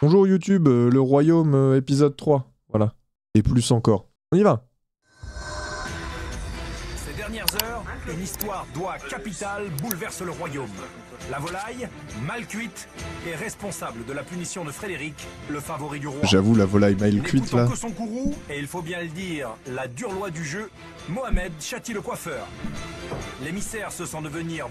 Bonjour YouTube, le royaume épisode 3. Voilà. Et plus encore. On y va. Ces dernières heures, une histoire d'oie capitale bouleverse le royaume. La volaille, mal cuite, est responsable de la punition de Frédéric, le favori du roi. J'avoue, la volaille mal cuite là. Que son courroux, et il faut bien le dire, la dure loi du jeu, Mohamed châtie le coiffeur. L'émissaire se sent devenir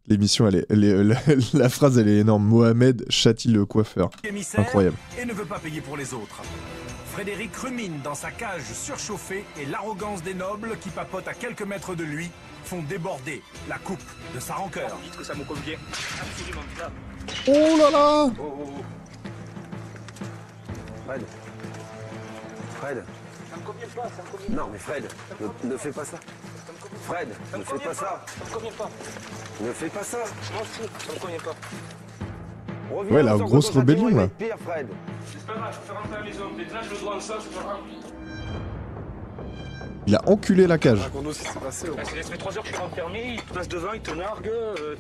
L'émission, la phrase elle est énorme. Mohamed châtie le coiffeur. Incroyable. Et ne veut pas payer pour les autres. Frédéric rumine dans sa cage surchauffée et l'arrogance des nobles qui papotent à quelques mètres de lui font déborder la coupe de sa rancœur. Dites que ça me convient. Absolument pas. Oh là là. Fred. Fred. Ça me convient pas, ça me convient. Non mais Fred, ne fais pas ça. Fred, ne fais pas ça. Ça me convient pas. Ne fais pas ça. Je m'en fous, ça me convient pas. Reviens, Ouais, la sans grosse que ton rébellion, châtiment, là. il va être pire, Fred. C'est pas grave, je vais faire rentrer à la maison. Dès que là, je le dois en ça, je le remplis. Il a enculé la cage. Raconte-nous ce qui s'est passé. Ça fait 3 heures que je suis enfermé, il te passe devant, il te nargue,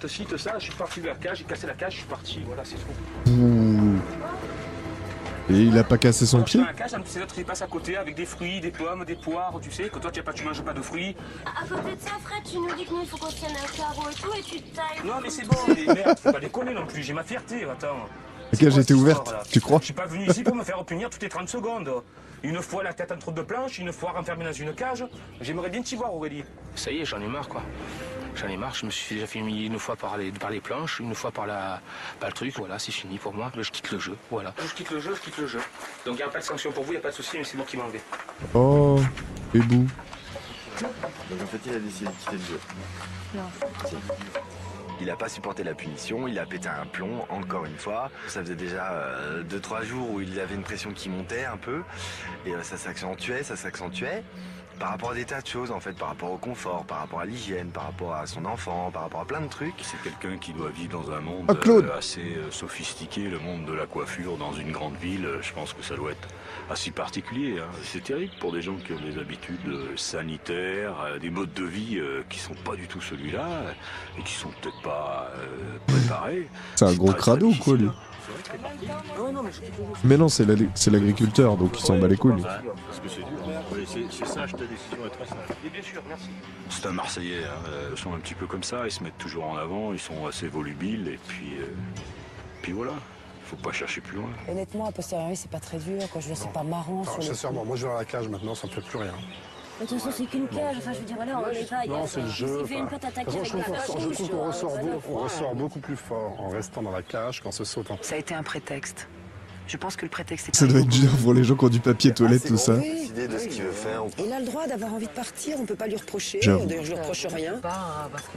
te ci, te ça. Je suis parti de la cage, j'ai cassé la cage, je suis parti. Voilà, c'est tout. Ouh. Et il a pas cassé son Quand je suis pied? dans la cage, ça me fait d'autres qui passent à côté avec des fruits, des pommes, des poires, tu sais, que toi tu manges pas de fruits. À côté de ça, Fred, tu nous dis que nous, il faut qu'on tienne un carreau et tout, et tu te tailles. Non mais c'est bon, mais merde, faut pas déconner non plus, j'ai ma fierté, attends. La cage était ouverte, tu crois? Je suis pas venu ici pour me faire punir toutes les 30 secondes. Une fois la tête entre deux planches, une fois renfermé dans une cage. J'aimerais bien t'y voir, Aurélie. Ça y est, j'en ai marre, quoi. J'en ai marre, je me suis déjà fait humilier une fois par les planches, une fois par le truc, voilà, c'est fini pour moi. Je quitte le jeu, voilà. Je quitte le jeu. Donc il n'y a pas de sanction pour vous, il n'y a pas de souci, mais c'est moi qui m'en vais. Oh, et bout. Donc en fait, il a décidé de quitter le jeu. Non. Il n'a pas supporté la punition, il a pété un plomb, encore une fois. Ça faisait déjà 2-3 jours où il avait une pression qui montait un peu. Et ça s'accentuait. Par rapport à des tas de choses, en fait, par rapport au confort, par rapport à l'hygiène, par rapport à son enfant, par rapport à plein de trucs. C'est quelqu'un qui doit vivre dans un monde Claude. assez sophistiqué, le monde de la coiffure dans une grande ville. Je pense que ça doit être assez particulier. Hein. C'est terrible pour des gens qui ont des habitudes sanitaires, des modes de vie qui sont pas du tout celui-là et qui sont peut-être pas préparés. C'est un gros très, crado ou très quoi lui? difficile. Mais non, c'est l'agriculteur, donc il s'en bat les couilles. Lui. Parce que c'est dur. Oui, c'est sage, ta décision est très sage. Et bien sûr, merci. C'est un Marseillais, hein. Ils sont un petit peu comme ça, ils se mettent toujours en avant, ils sont assez volubiles et puis voilà. Faut pas chercher plus loin. Honnêtement, a posteriori, c'est pas très dur, quoi. Je veux dire, c'est pas marrant. Alors, sincèrement, moi je vais à la cage maintenant, ça me fait plus rien. De toute façon, c'est qu'une cage, enfin, je veux dire, voilà, on est pas... Non, c'est le jeu. Il fait une patte attaquée avec la Je trouve qu'on ressort beaucoup plus fort en restant dans la cage qu'en se sautant. Ça a été un prétexte. Je pense que le prétexte est... Ça doit être dur pour les gens qui ont du papier toilette, tout ça. Décider de ce qu'il veut faire. Il a le droit d'avoir envie de partir, on peut pas lui reprocher. J'avoue. D'ailleurs, je lui reproche rien.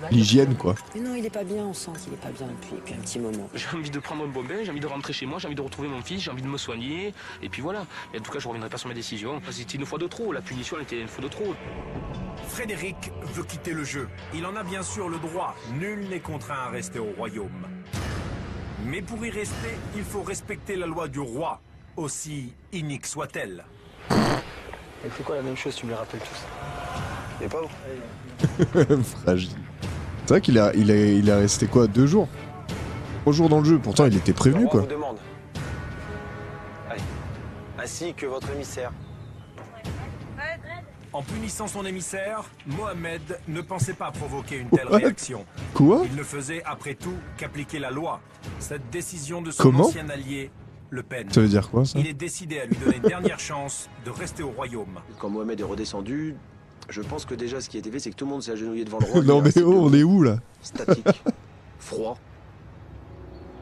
L'hygiène, quoi. Mais non, il est pas bien, on sent qu'il est pas bien depuis un petit moment. J'ai envie de prendre un bon bain, j'ai envie de rentrer chez moi, j'ai envie de retrouver mon fils, j'ai envie de me soigner, et puis voilà. Et en tout cas, je reviendrai pas sur ma décision. C'était une fois de trop, la punition elle était une fois de trop. Frédéric veut quitter le jeu. Il en a bien sûr le droit. Nul n'est contraint à rester au royaume. Mais pour y rester, il faut respecter la loi du roi, aussi inique soit-elle. Elle fait quoi la même chose, tu me les rappelles tous. Il est pas bon. Fragile. C'est vrai qu'il a resté quoi, 2 jours? 3 jours dans le jeu, pourtant il était prévenu, Le roi quoi. vous demande. Allez. Ainsi que votre émissaire. En punissant son émissaire, Mohamed ne pensait pas provoquer une telle What? réaction. Quoi? Il ne faisait après tout qu'appliquer la loi. Cette décision de son Comment? ancien allié le peine. Ça veut dire quoi, ça? Il est décidé à lui donner une dernière chance de rester au royaume. Quand Mohamed est redescendu, je pense que déjà ce qui a été fait, c'est que tout le monde s'est agenouillé devant le roi. Non mais oh, on est où, là? Statique, froid.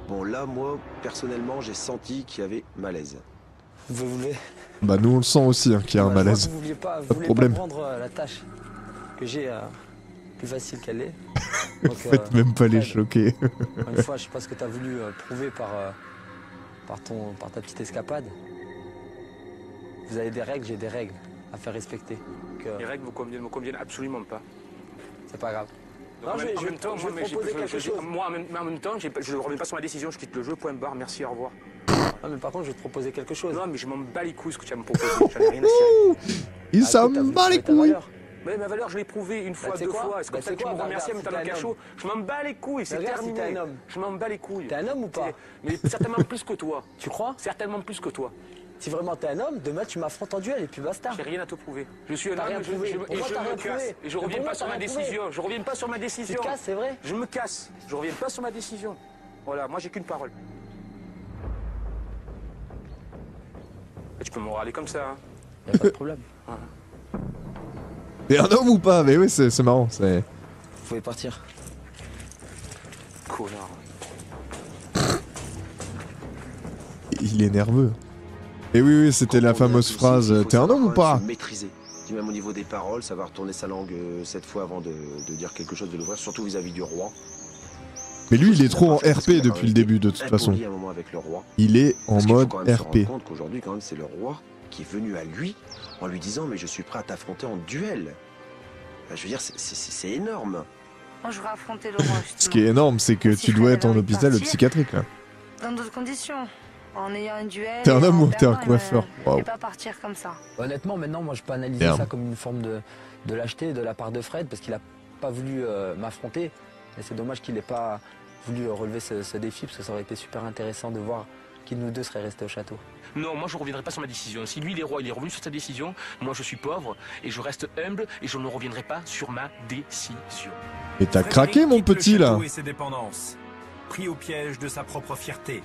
Bon là, moi, personnellement, j'ai senti qu'il y avait malaise. Vous voulez Bah nous on le sent aussi, hein, qu'il y a un malaise. Vous vouliez pas, Pas de problème. prendre la tâche que j'ai plus facile qu'elle est. Faites même pas les choquer. Une fois, je sais pas ce que tu as voulu prouver par ta petite escapade. Vous avez des règles, j'ai des règles à faire respecter. Donc, Les règles me conviennent absolument pas. c'est pas grave. Donc, Non, je vais te proposer quelque chose. Moi, en même temps, je ne reviens pas sur ma décision, je quitte le jeu, point barre, merci, au revoir. Non, mais par contre, je vais te proposer quelque chose. Non, mais je m'en bats les couilles ce que tu vas me proposer, j'en ai rien à cirer. Il Ah, s'en écoute, t'as voulu bat les prouver ta couilles. valeur. Mais ma valeur, je l'ai prouvée une fois, deux fois. Est-ce que tu me remercies à me mettre dans le cachot? Je m'en bats les couilles, c'est terminé. Je m'en bats les couilles. T'es un homme ou pas? Mais certainement plus que toi. Tu crois? Certainement plus que toi. Si vraiment t'es un homme, demain tu m'affrontes en duel et puis basta. J'ai rien à te prouver. Je suis un homme et je me casse. Et je reviens pas sur ma décision. Je reviens pas sur ma décision. Tu te casses, c'est vrai? Je me casse. Je reviens pas sur ma décision. Voilà, moi j'ai qu'une parole. Et tu peux me râler comme ça. Hein. Y'a pas de problème. T'es un homme ou pas? Mais oui, c'est marrant. Vous pouvez partir. Connard. Il est nerveux. Et oui, c'était la fameuse phrase « T'es un homme ou pas ?» Maîtriser. Même au niveau des paroles, savoir tourner sa langue 7 fois avant de dire quelque chose, de l'ouvrir, surtout vis-à-vis du roi. Mais lui, il est trop en RP depuis le début, de toute façon. Il est en mode RP. Il faut se rendre compte qu'aujourd'hui, quand même, c'est le roi qui est venu à lui en lui disant « Mais je suis prêt à t'affronter en duel. » Je veux dire, c'est énorme. Moi, je voudrais affronter le roi, justement. Ce qui est énorme, c'est que tu dois être en hôpital psychiatrique, là. Dans d'autres conditions. En ayant un duel. T'es un homme ou t'es un coiffeur? Et pas partir comme ça. Honnêtement, maintenant, moi, je peux analyser ça comme une forme de lâcheté de la part de Fred, parce qu'il a pas voulu m'affronter. Et c'est dommage qu'il ait pas voulu relever ce défi, parce que ça aurait été super intéressant de voir qui de nous deux serait resté au château. Non, moi je ne reviendrai pas sur ma décision. Si lui, il est roi, il est revenu sur sa décision, moi je suis pauvre et je reste humble et je ne reviendrai pas sur ma décision. Et t'as craqué, mon petit, là. Et ses dépendances, pris au piège de sa propre fierté.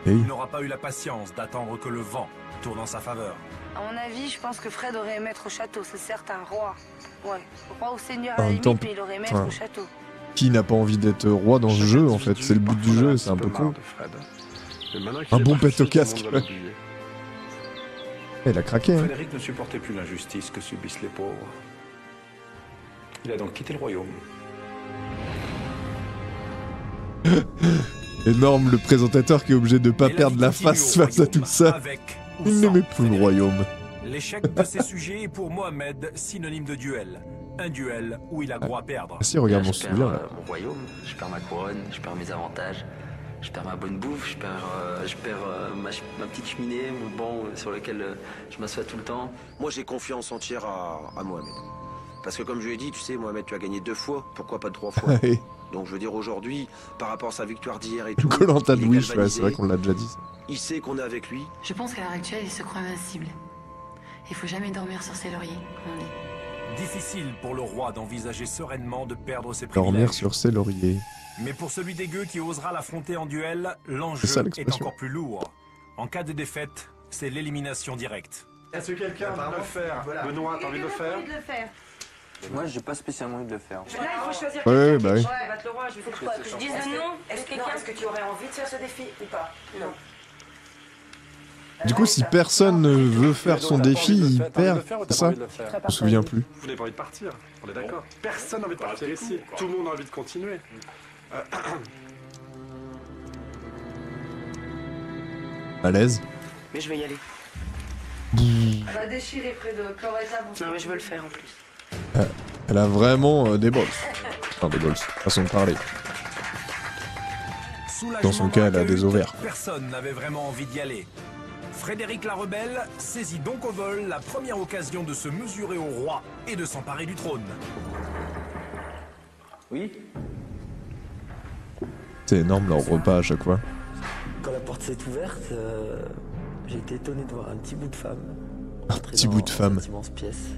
Et... il n'aura pas eu la patience d'attendre que le vent tourne en sa faveur. À mon avis, je pense que Fred aurait aimé être au château, c'est certain, roi. Ouais, roi ou seigneur En à la même temps, limite, mais il aurait aimé être au château. Qui n'a pas envie d'être roi dans ce jeu, en fait? C'est le but du jeu, c'est un peu con. Un bon pète au casque. Il a craqué, hein. Frédéric ne supportait plus l'injustice que subissent les pauvres. Il a donc quitté le royaume. Énorme, le présentateur qui est obligé de pas perdre la face à tout ça. Il n'aimait plus le royaume. L'échec de ses sujets est pour Mohamed synonyme de duel. Un duel où il a droit à perdre. Ah si, regarde mon souvenir là. Mon royaume, je perds ma couronne, je perds mes avantages, je perds ma bonne bouffe, je perds ma petite cheminée, mon banc sur lequel je m'assois tout le temps. Moi j'ai confiance entière à Mohamed. Parce que comme je lui ai dit, tu sais, Mohamed, tu as gagné 2 fois, pourquoi pas 3 fois? Donc je veux dire, aujourd'hui, par rapport à sa victoire d'hier et tout... Koh-Lanta de Wish, ouais, c'est vrai qu'on l'a déjà dit. Il sait qu'on est avec lui. Je pense qu'à l'heure actuelle, il se croit invincible. Il faut jamais dormir sur ses lauriers, on dit. Difficile pour le roi d'envisager sereinement de perdre ses privilèges. Dormir sur ses lauriers. Mais pour celui des gueux qui osera l'affronter en duel, l'enjeu est encore plus lourd. En cas de défaite, c'est l'élimination directe. Est-ce que quelqu'un a envie de le faire? Benoît, t'as envie de le faire? Moi, j'ai pas spécialement envie de le faire. Là, il faut choisir ouais, bah oui. Battre le roi, il faut que je dise non. Est-ce que tu aurais envie de faire ce défi ou pas? Non. Du coup, si personne ne veut faire son défi, il perd, c'est ça? Je me souviens plus. Vous n'avez pas envie de partir, on est d'accord? Personne n'a envie de partir ici, tout le monde a envie de continuer. À l'aise. Mais je vais y aller. On va déchirer près de Chloretta. Non, mais je veux le faire en plus. Elle a vraiment des balls. Enfin, des balls, façon de parler. Dans son cas, elle a des ovaires. Personne n'avait vraiment envie d'y aller. Frédéric la Rebelle saisit donc au vol la première occasion de se mesurer au roi et de s'emparer du trône. Oui. C'est énorme leur repas à chaque fois. Quand la porte s'est ouverte, j'ai été étonné de voir un petit bout de femme. Un petit bout de femme. Dans cette immense pièce.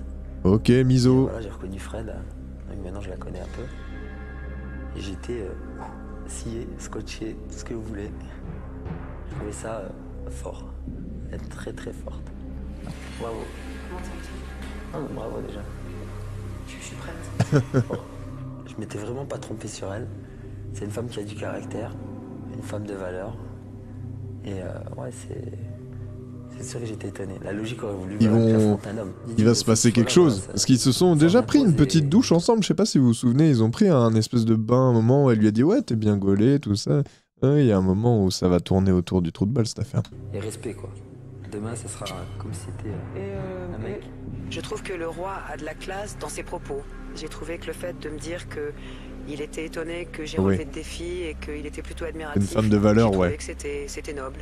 Ok, miso. Voilà, j'ai reconnu Fred. Donc maintenant, je la connais un peu. Et j'étais scié, scotché, tout ce que vous voulez. Je trouvais ça fort. Elle est très très forte. Bravo. Bravo déjà. Je suis prête. Je m'étais vraiment pas trompé sur elle. C'est une femme qui a du caractère, une femme de valeur. Et ouais, c'est sûr que j'étais étonné. La logique aurait voulu affronter un homme. Il va se passer quelque chose. Parce qu'ils se sont déjà pris une petite douche ensemble. Je sais pas si vous vous souvenez, ils ont pris un espèce de bain à un moment où elle lui a dit ouais, t'es bien gaulé, tout ça. Il y a un moment où ça va tourner autour du trou de balle cette affaire. Et respect quoi. Demain, ça sera comme si c'était un mec. Je trouve que le roi a de la classe dans ses propos. J'ai trouvé que le fait de me dire que il était étonné que j'ai relevé le défi et qu'il était plutôt admiratif. Une femme de valeur, ouais. Que c'était noble.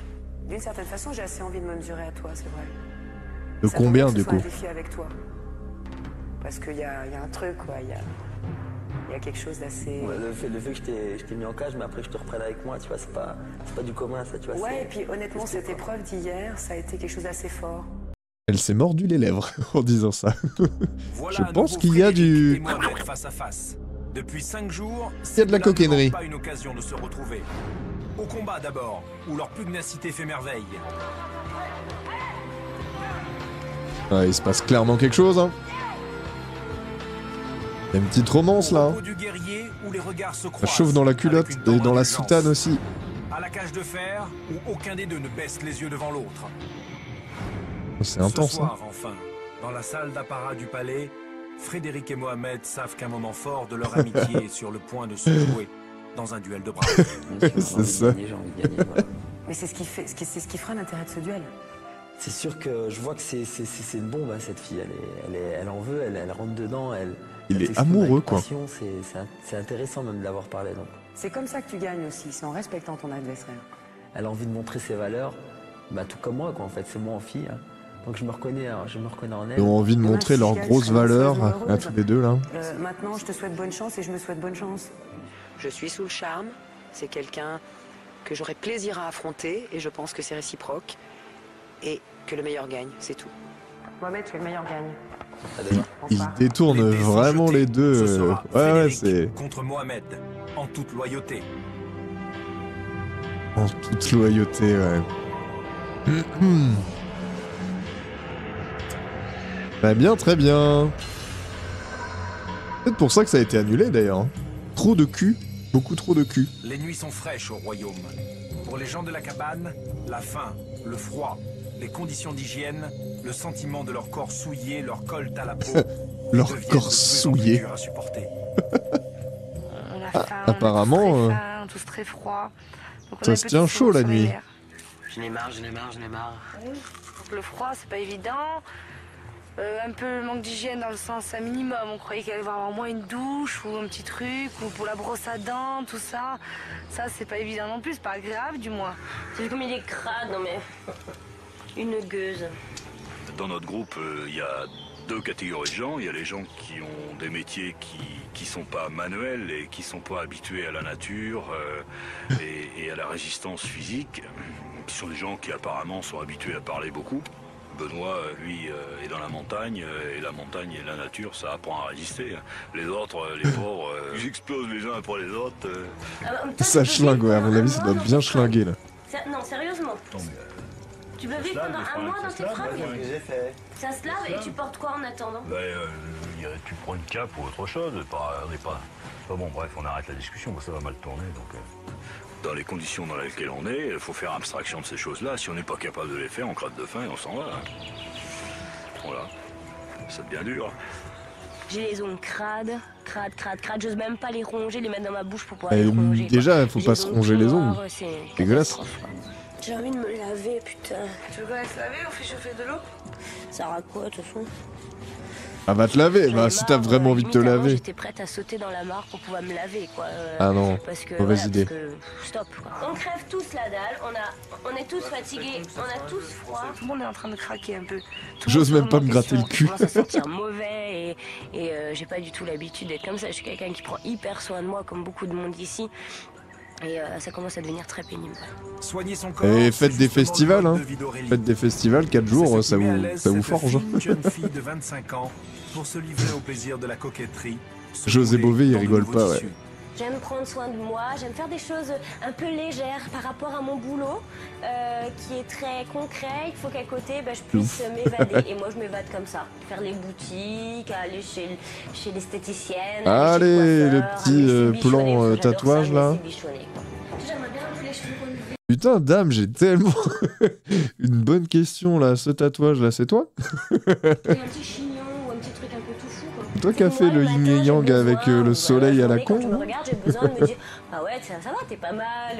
D'une certaine façon, j'ai assez envie de me mesurer à toi, c'est vrai. De combien, du coup? Un défi avec toi. parce qu'il y a un truc, quoi. Il y a quelque chose d'assez... Ouais, le fait que je t'ai mis en cage, mais après que je te reprenne avec moi, tu vois, c'est pas du commun, ça, tu vois. Ouais, et puis honnêtement, cette épreuve d'hier, ça a été quelque chose d'assez fort. Elle s'est mordu les lèvres en disant ça. Voilà Je pense qu'il y a du... face à face. Depuis 5 jours, il y a de la coquinerie. pas une occasion de se retrouver. Au combat d'abord, où leur pugnacité fait merveille. Ouais, il se passe clairement quelque chose, hein. Il y a une petite romance là. Du guerrier, où les regards se Ça chauffe dans la culotte et dans la soutane aussi. À la cage de fer, où aucun des deux ne baisse les yeux devant l'autre. C'est intense. Ce soir, enfin, dans la salle d'apparat du palais, Frédéric et Mohamed savent qu'un moment fort de leur amitié est sur le point de se jouer dans un duel de bras. C'est ça. Mais c'est ce qui fera l'intérêt de ce duel. C'est sûr que je vois que c'est une bombe, hein, cette fille. Elle en veut, elle rentre dedans. Il est amoureux, quoi. C'est intéressant même de l'avoir parlé. Donc. C'est comme ça que tu gagnes aussi, c'est en respectant ton adversaire. Elle a envie de montrer ses valeurs, bah, tout comme moi, quoi, en fait. C'est moi en fille. Hein. Donc je me reconnais en elle. Ils ont envie de montrer leurs grosses valeurs à tous les deux, là. Maintenant, je te souhaite bonne chance et je me souhaite bonne chance. Je suis sous le charme. C'est quelqu'un que j'aurais plaisir à affronter et je pense que c'est réciproque. Et que le meilleur gagne, c'est tout. Mohamed, que le meilleur gagne. Ils détournent vraiment les deux. Ouais, c'est... Contre Mohamed, en toute loyauté. En toute loyauté, ouais. Très bien, très bien. C'est peut-être pour ça que ça a été annulé, d'ailleurs. Trop de cul, beaucoup trop de cul. Les nuits sont fraîches au royaume. Pour les gens de la cabane, la faim, le froid, les conditions d'hygiène, le sentiment de leur corps souillé leur colle à la peau. Leur corps souillé. À supporter. On a faim, apparemment, on a tous très faim, tous très froid. Donc ça se tient chaud la nuit. J'en ai marre. Le froid, c'est pas évident. Un peu le manque d'hygiène dans le sens un minimum. On croyait qu'il allait y avoir au moins une douche ou un petit truc, ou pour la brosse à dents, tout ça. Ça, c'est pas évident non plus, c'est pas agréable du moins. T'as vu comme il est crade, non mais... Une gueuse. Dans notre groupe, il y a deux catégories de gens. Il y a les gens qui ont des métiers qui sont pas manuels et qui sont pas habitués à la nature et à la résistance physique. Qui sont des gens qui apparemment sont habitués à parler beaucoup. Benoît, lui, est dans la montagne, et la montagne et la nature, ça apprend à résister. Les autres, les pauvres, ils explosent les uns après les autres. Ça schlingue, ouais, à mon avis, ça doit bien schlinguer, là. Non, sérieusement. Tu peux vivre pendant un mois dans tes fringues? Ça se lave et tu portes quoi en attendant? Tu prends une cape ou autre chose, on n'est pas... Bon, bref, on arrête la discussion, ça va mal tourner, donc... Dans les conditions dans lesquelles on est, il faut faire abstraction de ces choses-là. Si on n'est pas capable de les faire, on crade de faim et on s'en va. Hein. Voilà. Ça devient dur. J'ai les ongles crades. J'ose même pas les ronger, les mettre dans ma bouche pour pouvoir les ronger. Déjà, il faut pas se ronger les ongles. C'est dégueulasse. J'ai envie de me laver, putain. Tu veux qu'on aille se laver ou on fait chauffer de l'eau? Ça sert à quoi, de toute façon? Ah, va te laver, bah si t'as vraiment envie de te laver. J'étais prête à sauter dans la mare pour pouvoir me laver, quoi. Ah non, mauvaise idée. Parce que, stop, quoi. On crève tous la dalle, on est tous fatigués, on a tous froid. Tout le monde est en train de craquer un peu. J'ose même pas me gratter le cul. Je commence à sentir mauvais et j'ai pas du tout l'habitude d'être comme ça. Je suis quelqu'un qui prend hyper soin de moi, comme beaucoup de monde ici. Et ça commence à devenir très pénible. Soigner son corps, et faites des festivals, hein. Faites des festivals, 4 jours, ça vous forge. Une jeune fille de 25 ans pour se livrer au plaisir de la coquetterie. José Bové, il rigole pas, ouais. J'aime prendre soin de moi, j'aime faire des choses un peu légères par rapport à mon boulot, qui est très concret. Il faut qu'à côté, je puisse m'évader. Et moi, je m'évade comme ça. Faire les boutiques, aller chez l'esthéticienne. Allez, le petit plan tatouage, là. J'aimerais bien que les cheveux relevés. Putain, dame, j'ai tellement une bonne question, là. Ce tatouage, là, c'est toi? Un petit chignon ou un petit truc un peu tout fou, quoi. Toi qui as fait le yin et yang avec le soleil à la con. Quand je me regarde, j'ai besoin de me dire, ah ouais, ça va, t'es pas mal.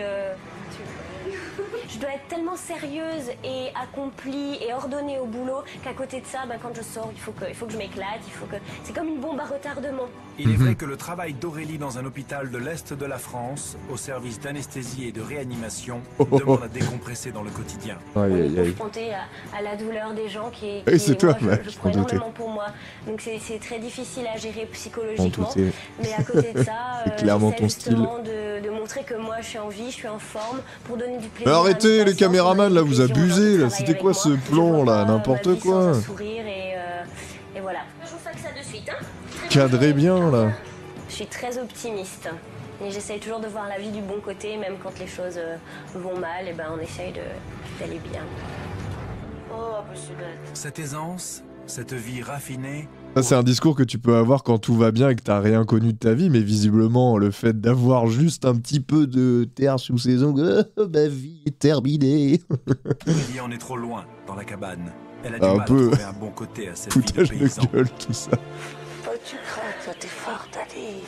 je dois être tellement sérieuse et accomplie et ordonnée au boulot qu'à côté de ça, quand je sors, il faut que je m'éclate, c'est comme une bombe à retardement. Il est vrai que le travail d'Aurélie dans un hôpital de l'Est de la France, au service d'anesthésie et de réanimation, demande à décompresser dans le quotidien. On est confronté à la douleur des gens qui c'est toi, je prends énormément pour moi. Donc c'est très difficile à gérer psychologiquement. Mais à côté de ça, clairement ton style. De montrer que moi je suis en vie, je suis en forme, pour donner du plaisir. Arrêtez les caméramans là, vous abusez là. C'était quoi ce plan là? N'importe quoi. Sourire et voilà. Je vous fais que ça de suite, hein. Cadrez bien là. Je suis très optimiste. Et j'essaye toujours de voir la vie du bon côté, même quand les choses vont mal, on essaye d'aller bien. Oh, c'est bête. Cette aisance, cette vie raffinée... Ça, c'est un discours que tu peux avoir quand tout va bien et que t'as rien connu de ta vie, mais visiblement, le fait d'avoir juste un petit peu de terre sous ses ongles, ma vie est terminée. Aurélie en est trop loin, dans la cabane. Elle a du mal à trouver un bon côté à cette vie de paysan. De gueule, tout ça. Oh, tu craques, toi, t'es forte, allez.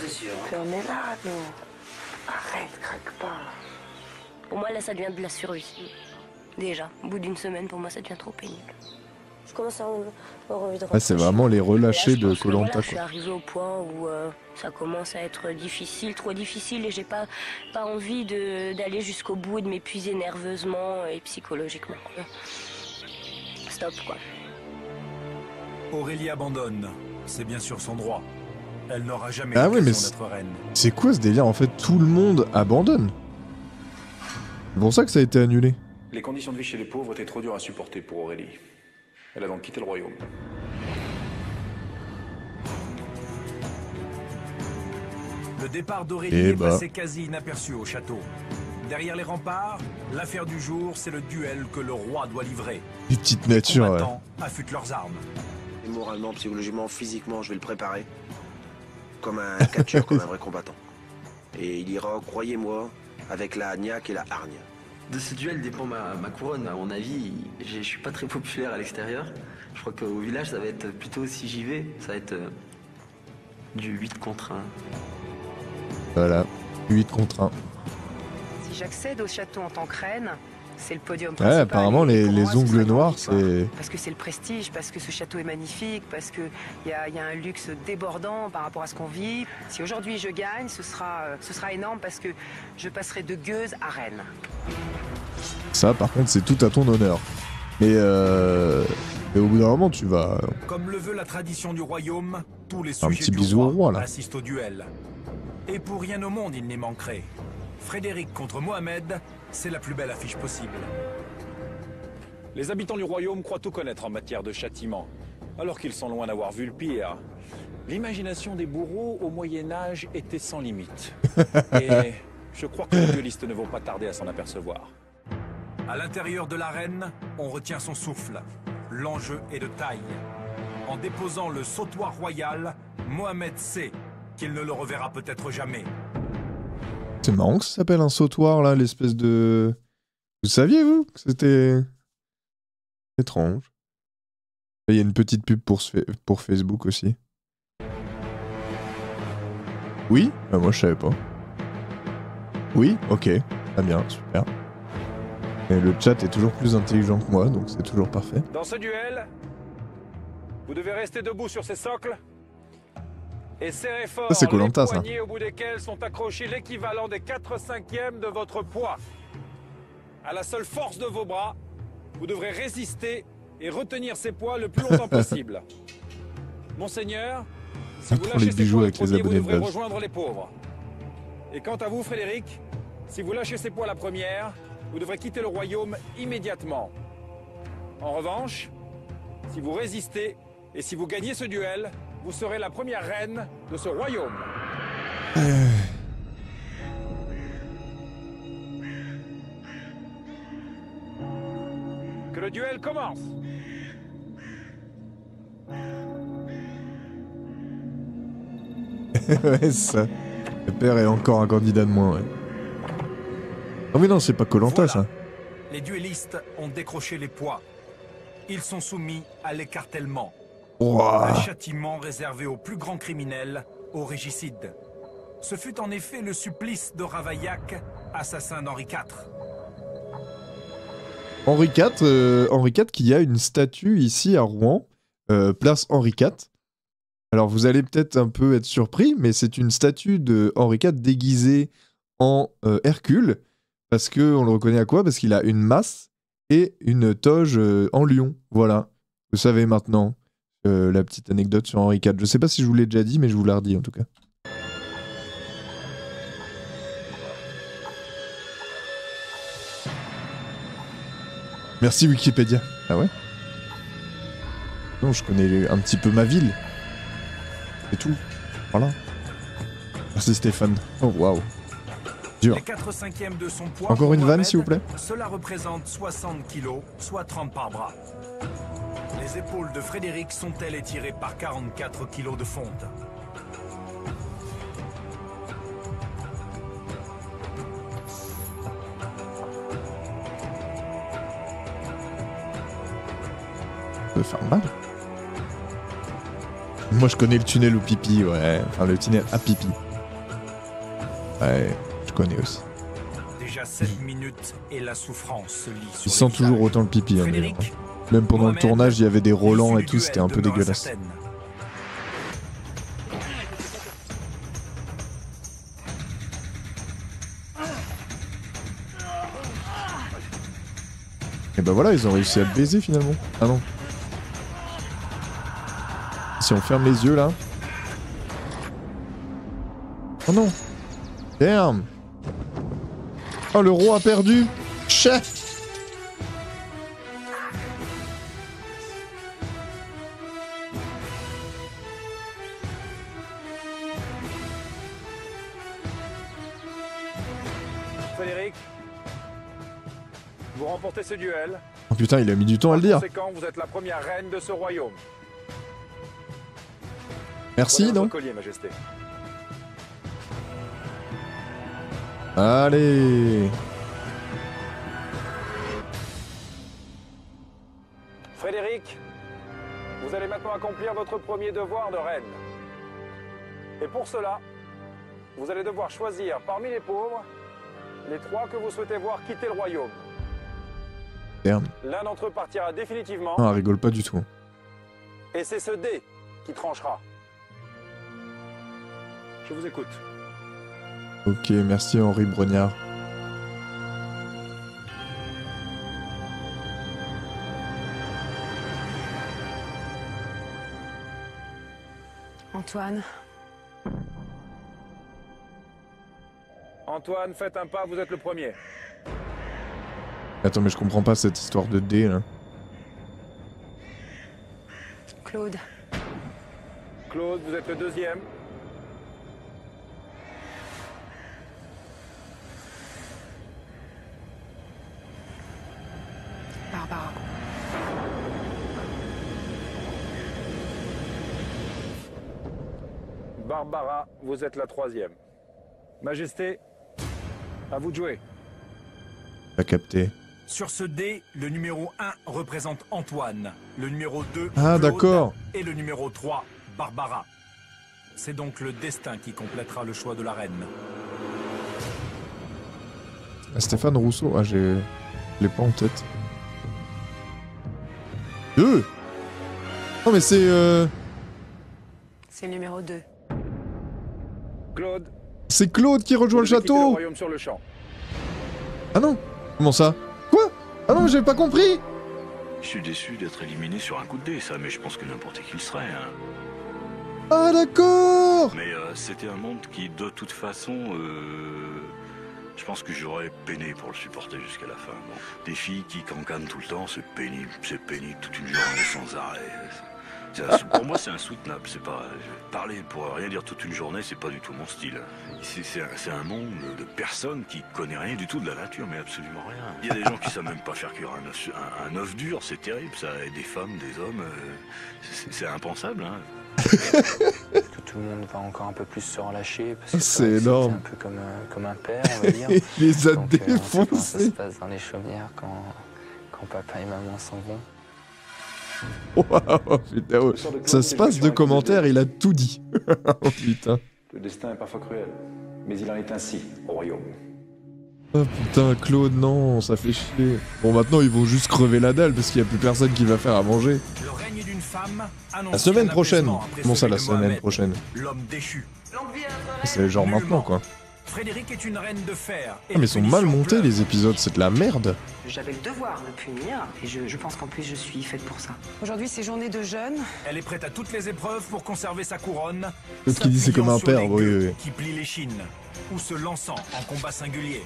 C'est sûr. Puis on est là, nous. Arrête, craque pas. Pour moi, là, ça devient de la survie. Déjà, au bout d'une semaine, pour moi, ça devient trop pénible. Je commence à avoir envie de rentrer. C'est vraiment les relâchés de Koh-Lanta. Je suis arrivée au point où ça commence à être difficile, trop difficile, et j'ai pas envie d'aller jusqu'au bout et de m'épuiser nerveusement et psychologiquement. Stop, quoi. Aurélie abandonne. C'est bien sûr son droit. Elle n'aura jamais l'occasion d'être reine. C'est quoi ce délire? En fait, tout le monde abandonne. C'est pour ça que ça a été annulé. Les conditions de vie chez les pauvres étaient trop dures à supporter pour Aurélie. Elle a donc quitté le royaume. Le départ d'Aurélie est passé quasi inaperçu au château. Derrière les remparts, l'affaire du jour, c'est le duel que le roi doit livrer. Les petites natures, les combattants affûtent leurs armes. Et moralement, psychologiquement, physiquement, je vais le préparer. Comme un catcheur, comme un vrai combattant. Et il ira, croyez-moi, avec la niaque et la hargne. De ce duel dépend ma couronne. À mon avis, je suis pas très populaire à l'extérieur. Je crois qu'au village, ça va être plutôt, si j'y vais, ça va être du 8 contre 1. Voilà, 8 contre 1. Si j'accède au château en tant que reine, c'est le podium principal. Ouais, apparemment, les ongles noirs, c'est... Parce que c'est le prestige, parce que ce château est magnifique, parce qu'il y a un luxe débordant par rapport à ce qu'on vit. Si aujourd'hui je gagne, ce sera énorme parce que je passerai de gueuse à reine. Ça, par contre, c'est tout à ton honneur. Mais au bout d'un moment, tu vas... Comme le veut la tradition du royaume, tous les sujets un petit bisou au roi, là. assistent au duel. Et pour rien au monde, il n'est manquerait. Frédéric contre Mohamed, c'est la plus belle affiche possible. Les habitants du royaume croient tout connaître en matière de châtiment, alors qu'ils sont loin d'avoir vu le pire. L'imagination des bourreaux au Moyen-Âge était sans limite. Et je crois que les duellistes ne vont pas tarder à s'en apercevoir. À l'intérieur de l'arène, on retient son souffle. L'enjeu est de taille. En déposant le sautoir royal, Mohamed sait qu'il ne le reverra peut-être jamais. C'est marrant que ça s'appelle un sautoir, là, l'espèce de... Vous saviez, vous, que c'était... étrange. Il y a une petite pub pour Facebook aussi. Oui? Moi, je savais pas. Oui? Ok. Très bien, super. Et le chat est toujours plus intelligent que moi, donc c'est toujours parfait. Dans ce duel, vous devez rester debout sur ces socles et serrer fort c'est Koh-Lanta, les poignets au bout desquels sont accrochés l'équivalent des 4/5 de votre poids. À la seule force de vos bras, vous devrez résister et retenir ces poids le plus longtemps possible. Monseigneur, si vous lâchez ces poids le premier, vous devrez rejoindre les pauvres. Et quant à vous, Frédéric, si vous lâchez ces poids la première, vous devrez quitter le royaume immédiatement. En revanche, si vous résistez et si vous gagnez ce duel, vous serez la première reine de ce royaume. Que le duel commence. Ouais, ça. Le père est encore un candidat de moins, ouais. Ah oui, non, c'est pas Koh-Lanta, voilà. ça. Les duellistes ont décroché les poids. Ils sont soumis à l'écartèlement. Ouah. Un châtiment réservé aux plus grands criminels, aux régicides. Ce fut en effet le supplice de Ravaillac, assassin d'Henri IV. Henri IV qui a une statue ici à Rouen, place Henri IV. Alors vous allez peut-être un peu être surpris, mais c'est une statue de Henri IV déguisée en Hercule, parce qu'on le reconnaît à quoi? Parce qu'il a une masse et une toge en lion. Voilà, vous savez maintenant la petite anecdote sur Henri IV. Je sais pas si je vous l'ai déjà dit, mais je vous la redis en tout cas. Merci Wikipédia. Ah ouais? Non, je connais un petit peu ma ville. C'est tout. Voilà. Merci Stéphane. Oh waouh. Dur. Les 4/5 de son poids. Encore une vanne, Mohamed, s'il vous plaît. Cela représente 60 kilos, soit 30 par bras. Les épaules de Frédéric sont-elles étirées par 44 kilos de fonte? Ça peut faire mal. Moi je connais le tunnel au pipi, ouais. Enfin le tunnel à pipi. Ouais, je connais aussi. Déjà 7 minutes et la souffrance se lit sur Il sent toujours autant le pipi, hein, d'ailleurs. Même pendant le tournage, il y avait des Roland et tout, c'était un peu dégueulasse. Et bah voilà, ils ont réussi à le baiser finalement. Ah non. Si on ferme les yeux là. Oh non. Damn. Oh le roi a perdu. Chef. Frédéric, vous remportez ce duel. Oh putain, il a mis du temps à le dire. Par conséquent, vous êtes la première reine de ce royaume. Merci, Prenez non? votre collier, Majesté. Allez. Frédéric, vous allez maintenant accomplir votre premier devoir de reine. Et pour cela, vous allez devoir choisir parmi les pauvres les 3 que vous souhaitez voir quitter le royaume. Merde. L'un d'entre eux partira définitivement. Non, elle rigole pas du tout. Et c'est ce dé qui tranchera. Je vous écoute. Ok, merci Henri Brognard. Antoine. Antoine, faites un pas, vous êtes le premier. Attends, mais je comprends pas cette histoire de dé là. Claude. Claude, vous êtes le deuxième. Barbara. Barbara, vous êtes la troisième. Majesté, à vous de jouer. Pas capté. Sur ce dé, le numéro 1 représente Antoine, le numéro 2 Ah, Claude, d'accord. et le numéro 3 Barbara. C'est donc le destin qui complétera le choix de la reine. Ah, Stéphane Rousseau, ah je l'ai pas en tête. 2. Non mais c'est C'est le numéro 2. Claude. C'est Claude qui rejoint le Vous devez quitter château. royaume sur le champ. Ah non. Comment ça? Quoi? Ah non, j'ai pas compris. Je suis déçu d'être éliminé sur un coup de dé, ça, mais je pense que n'importe qui le serait. Hein. Ah d'accord. Mais c'était un monde qui, de toute façon, je pense que j'aurais peiné pour le supporter jusqu'à la fin. Bon, des filles qui cancanent tout le temps, c'est pénible toute une journée sans arrêt. Pour moi, c'est insoutenable. C'est pas parler pour rien dire toute une journée, c'est pas du tout mon style. C'est un monde de personnes qui connaissent rien du tout de la nature, mais absolument rien. Il y a des gens qui savent même pas faire cuire un œuf dur, c'est terrible. Ça, et des femmes, des hommes, c'est impensable. Hein. Tout le monde va encore un peu plus se relâcher parce que c'est énorme. un peu comme un père, on va dire. Il les a Donc, on sait défoncés. comment ça se passe dans les chaumières quand papa et maman s'en vont. Waouh, putain, ouais. Ça se passe de commentaires, il a tout dit. Oh putain. Le destin est parfois cruel, mais il en est ainsi au royaume. Oh putain, Claude, non, ça fait chier. Bon, maintenant, ils vont juste crever la dalle parce qu'il n'y a plus personne qui va faire à manger. Le règne d'une femme La semaine prochaine. après Comment ça, celui la de semaine Mohamed, prochaine? L'homme déchu. C'est genre maintenant, quoi. Frédéric est une reine de fer. Ah, mais ils sont mal montés, les épisodes, c'est de la merde. J'avais le devoir de punir et je pense qu'en plus je suis faite pour ça. Aujourd'hui c'est journée de jeûne. Elle est prête à toutes les épreuves pour conserver sa couronne. L'autre qui dit c'est comme un s'appuyant père, sur les oui, gueux oui. qui plie les chines ou se lançant en combat singulier.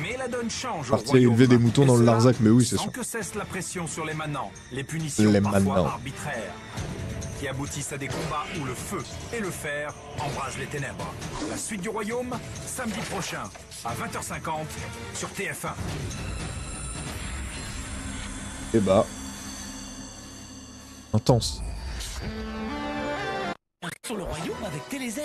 Mais la donne change au Parti à royaume. élever des moutons dans Et le cela Larzac, mais oui, c'est sans sûr. que cesse la pression sur les manants, les punitions Les parfois manants. arbitraires, qui aboutissent à des combats où le feu et le fer embrasent les ténèbres. La suite du royaume, samedi prochain, à 20h50, sur TF1. Et bah... intense. Sur le royaume avec TéléZ.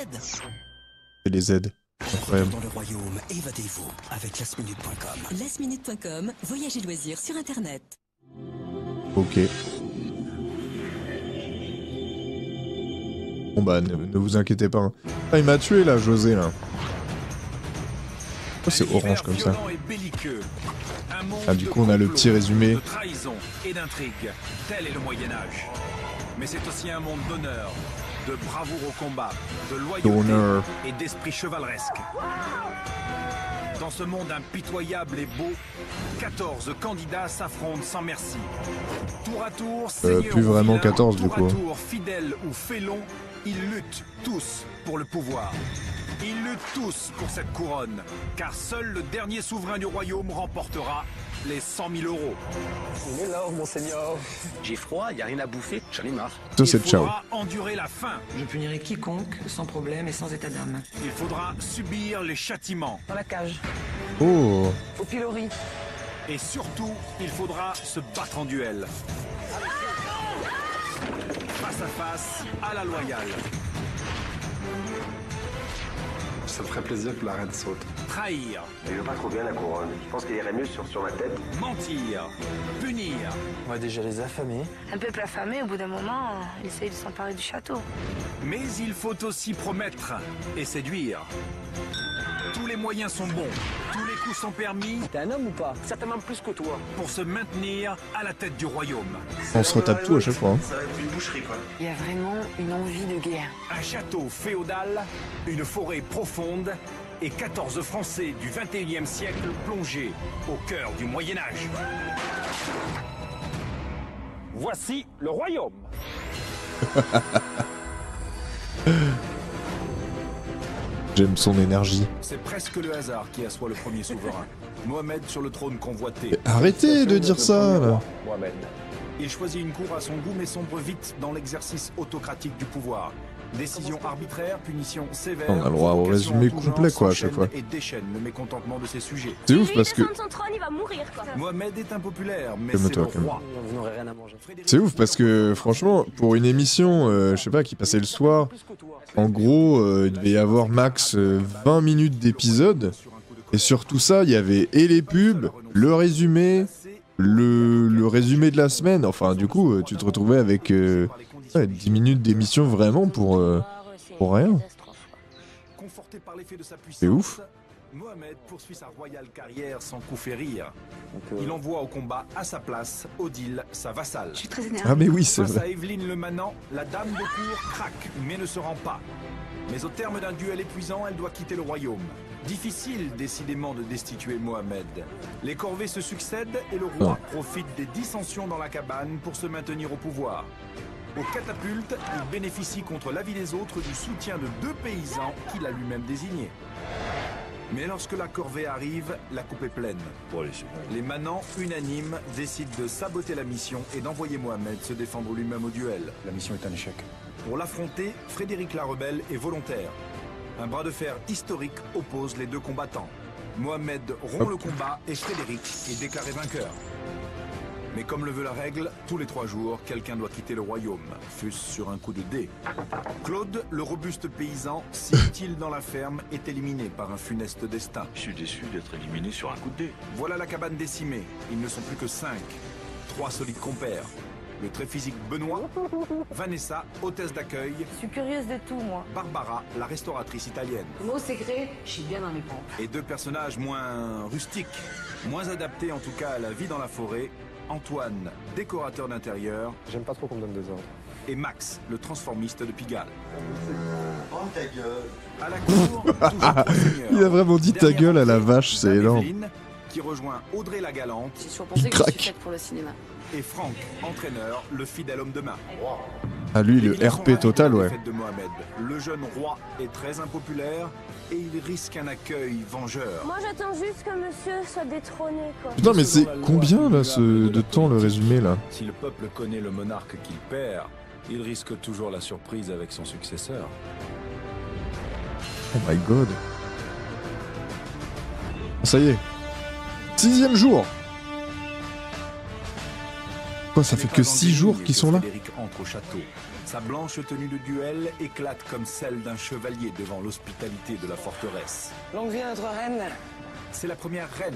Et les aides. Incroyable. Dans le royaume, évadez-vous avec lastminute.com. Lastminute.com, voyage et loisirs sur Internet. Ok. Bon bah, ne vous inquiétez pas. Hein. Ah, il m'a tué là, José, là. Oh, c'est orange comme ça. Ah, du coup, on a le petit résumé. De trahison et d'intrigue, tel est le Moyen-Âge. Mais c'est aussi un monde d'honneur, de bravoure au combat, de loyauté D'honneur. et d'esprit chevaleresque. Dans ce monde impitoyable et beau, 14 candidats s'affrontent sans merci. Tour à tour, seigneurs plus ou vraiment vilains, 14 du tour coup. à tour, fidèles ou félons, ils luttent tous pour le pouvoir. Ils luttent tous pour cette couronne, car seul le dernier souverain du royaume remportera les 100 000 euros. Il est là, monseigneur. J'ai froid, il n'y a rien à bouffer, j'en ai marre. Ça, c'est Il ciao. faudra endurer la faim. Je punirai quiconque sans problème et sans état d'âme. Il faudra subir les châtiments. Dans la cage, Oh. au pilori. Et surtout, il faudra se battre en duel. Face à face, à la loyale. Ça me ferait plaisir que la reine saute. Trahir. Il va pas trop bien la couronne. Je pense qu'il irait mieux sur ma tête. Mentir. Punir. On va déjà les affamer. Un peuple affamé, au bout d'un moment, il essaye de s'emparer du château. Mais il faut aussi promettre et séduire. Tous les moyens sont bons. Tous les coups sont permis. T'es un homme ou pas? Certainement plus que toi. Pour se maintenir à la tête du royaume. On se retape tout à chaque fois. Hein. Ça va être une boucherie, quoi. Il y a vraiment une envie de guerre. Un château féodal, une forêt profonde et 14 Français du 21e siècle plongés au cœur du Moyen-Âge. Voici le royaume. J'aime son énergie. C'est presque le hasard qui assoit le premier souverain. Mohamed sur le trône convoité. Arrêtez de dire ça, là. Mohamed. Il choisit une cour à son goût mais sombre vite dans l'exercice autocratique du pouvoir. Décision arbitraire, punition sévère. On a le droit au provocation résumé en tout complet, genre quoi, à s'enchaînent chaque fois. Et déchaîne le mécontentement de ses sujets. C'est ouf parce que... Il descend de son trône, il va mourir, quoi. Mohamed est impopulaire, mais c'est Calme-toi, le calme. roi. Vous n'aurez rien à manger. C'est ouf parce que franchement, pour une émission, je sais pas, qui passait le soir, en gros, il devait y avoir max 20 minutes d'épisode. Et sur tout ça, il y avait et les pubs, le résumé, le résumé de la semaine. Enfin, du coup, tu te retrouvais avec 10 minutes d'émission vraiment pour rien. Conforté par l'effet de sa puissance, C'est ouf. Mohamed poursuit sa royale carrière sans coup férir. Il envoie au combat à sa place Odile, sa vassale. Je suis très énervée. Ah mais oui, c'est Face à vrai. Evelyne le Manant, la dame de cour craque, mais ne se rend pas. Mais au terme d'un duel épuisant, elle doit quitter le royaume. Difficile, décidément, de destituer Mohamed. Les corvées se succèdent et le roi profite des dissensions dans la cabane pour se maintenir au pouvoir. Au catapulte, il bénéficie contre l'avis des autres du soutien de 2 paysans qu'il a lui-même désignés. Mais lorsque la corvée arrive, la coupe est pleine. Les manants, unanimes, décident de saboter la mission et d'envoyer Mohamed se défendre lui-même au duel. La mission est un échec. Pour l'affronter, Frédéric la Rebelle est volontaire. Un bras de fer historique oppose les deux combattants. Mohamed rompt le combat et Frédéric est déclaré vainqueur. Mais comme le veut la règle, tous les 3 jours, quelqu'un doit quitter le royaume, fût-ce sur un coup de dé. Claude, le robuste paysan, si utile dans la ferme, est éliminé par un funeste destin. Je suis déçu d'être éliminé sur un coup de dé. Voilà la cabane décimée. Ils ne sont plus que 5. 3 solides compères. le très physique Benoît, Vanessa, hôtesse d'accueil, Je suis curieuse de tout, moi. Barbara, la restauratrice italienne. Le mot secret, je suis bien dans mes pompes. Et deux personnages moins rustiques, moins adaptés en tout cas à la vie dans la forêt, Antoine, décorateur d'intérieur. J'aime pas trop qu'on me donne des ordres. Et Max, le transformiste de Pigalle. Oh ta gueule. À la cour, toujours trois seigneurs. Il a vraiment dit ta gueule à la vache, c'est énorme. Evelyne, qui rejoint Audrey la Galante. J'ai toujours Il pensé que je craque. suis faite pour le cinéma. Et Franck, entraîneur, le fidèle homme de main. Ah lui, Les le vilains sont RP ravis total, de la ouais. défaite de Mohamed. Le jeune roi est très impopulaire et il risque un accueil vengeur. Moi j'attends juste que monsieur soit détrôné quoi. Putain, mais c'est combien là de temps le résumé là? Si le peuple connaît le monarque qu'il perd, il risque toujours la surprise avec son successeur. Oh my god. Ça y est. 6e jour. Quoi, ça fait que 6 jours qu'ils sont là? Frédéric entre au château. Sa blanche tenue de duel éclate comme celle d'un chevalier devant l'hospitalité de la forteresse. Longue vie à notre reine. C'est la première reine.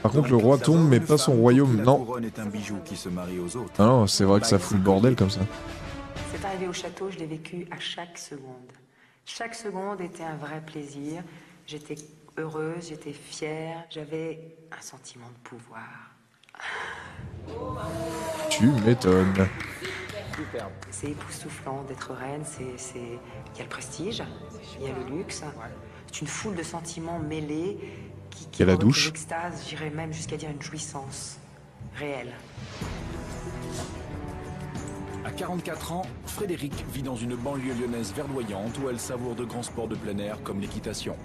Par contre, le roi tombe, mais pas son royaume, La non. couronne est un bijou qui se marie aux autres. Ah non, c'est vrai que ça fout le bordel comme ça. Cette arrivée au château, je l'ai vécue à chaque seconde. Chaque seconde était un vrai plaisir. J'étais heureuse, j'étais fière, j'avais un sentiment de pouvoir. Tu m'étonnes. C'est époustouflant d'être reine, il y a le prestige, il y a le luxe, c'est une foule de sentiments mêlés qui Il y a la provoquent douche. une extase, j'irais même jusqu'à dire une jouissance réelle. À 44 ans, Frédéric vit dans une banlieue lyonnaise verdoyante où elle savoure de grands sports de plein air comme l'équitation.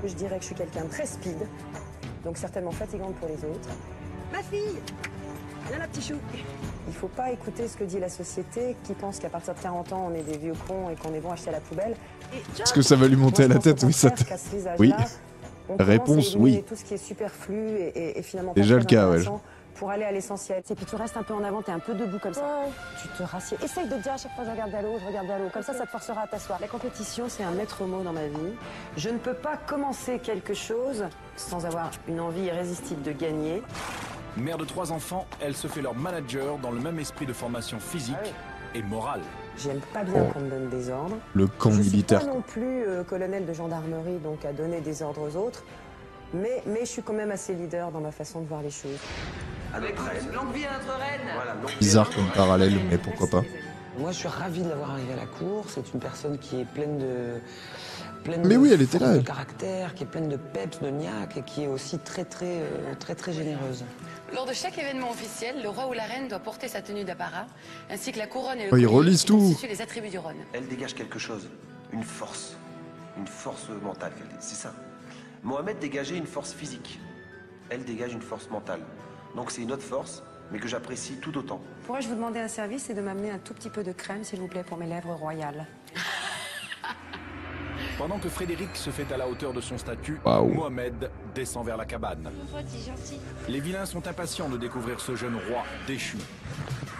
Je dirais que je suis quelqu'un de très speed, donc certainement fatigante pour les autres. Ma fille, viens là petit chou. Il faut pas écouter ce que dit la société qui pense qu'à partir de 40 ans on est des vieux cons et qu'on est bon à acheter à la poubelle. Est-ce que ça va lui monter à la tête? Oui, ça. Oui. Réponse, oui. Tout ce qui est superflu et finalement Déjà pas le très cas, ouais. intéressant pour aller à l'essentiel. Et puis tu restes un peu en avant, t'es un peu debout comme ça. Tu te rassieds. Essaye de te dire à chaque fois je regarde vers le haut, je regarde vers le haut. Comme ça te forcera à t'asseoir. La compétition, c'est un maître mot dans ma vie. Je ne peux pas commencer quelque chose sans avoir une envie irrésistible de gagner. Mère de 3 enfants, elle se fait leur manager dans le même esprit de formation physique et morale. J'aime pas bien qu'on me donne des ordres. Le camp militaire. Je suis pas non plus colonel de gendarmerie, donc à donner des ordres aux autres. Mais je suis quand même assez leader dans ma façon de voir les choses. Longue vie à notre reine. Voilà, donc Bizarre comme parallèle, mais pourquoi pas. Moi, je suis ravi de l'avoir arrivé à la cour. C'est une personne qui est pleine de Mais oui, elle était force là. de caractère, qui est pleine de peps, de niaque et qui est aussi très généreuse. Lors de chaque événement officiel, le roi ou la reine doit porter sa tenue d'apparat, ainsi que la couronne et le Oh, ils collier relisent qui tout. constituent les attributs du Rhône. Elle dégage quelque chose, une force mentale, c'est ça. Mohamed dégageait une force physique, elle dégage une force mentale. Donc c'est une autre force, mais que j'apprécie tout autant. Pourrais-je vous demander un service et de m'amener un tout petit peu de crème, s'il vous plaît, pour mes lèvres royales? Pendant que Frédéric se fait à la hauteur de son statut, Waouh. Mohamed descend vers la cabane. Les vilains sont impatients de découvrir ce jeune roi déchu,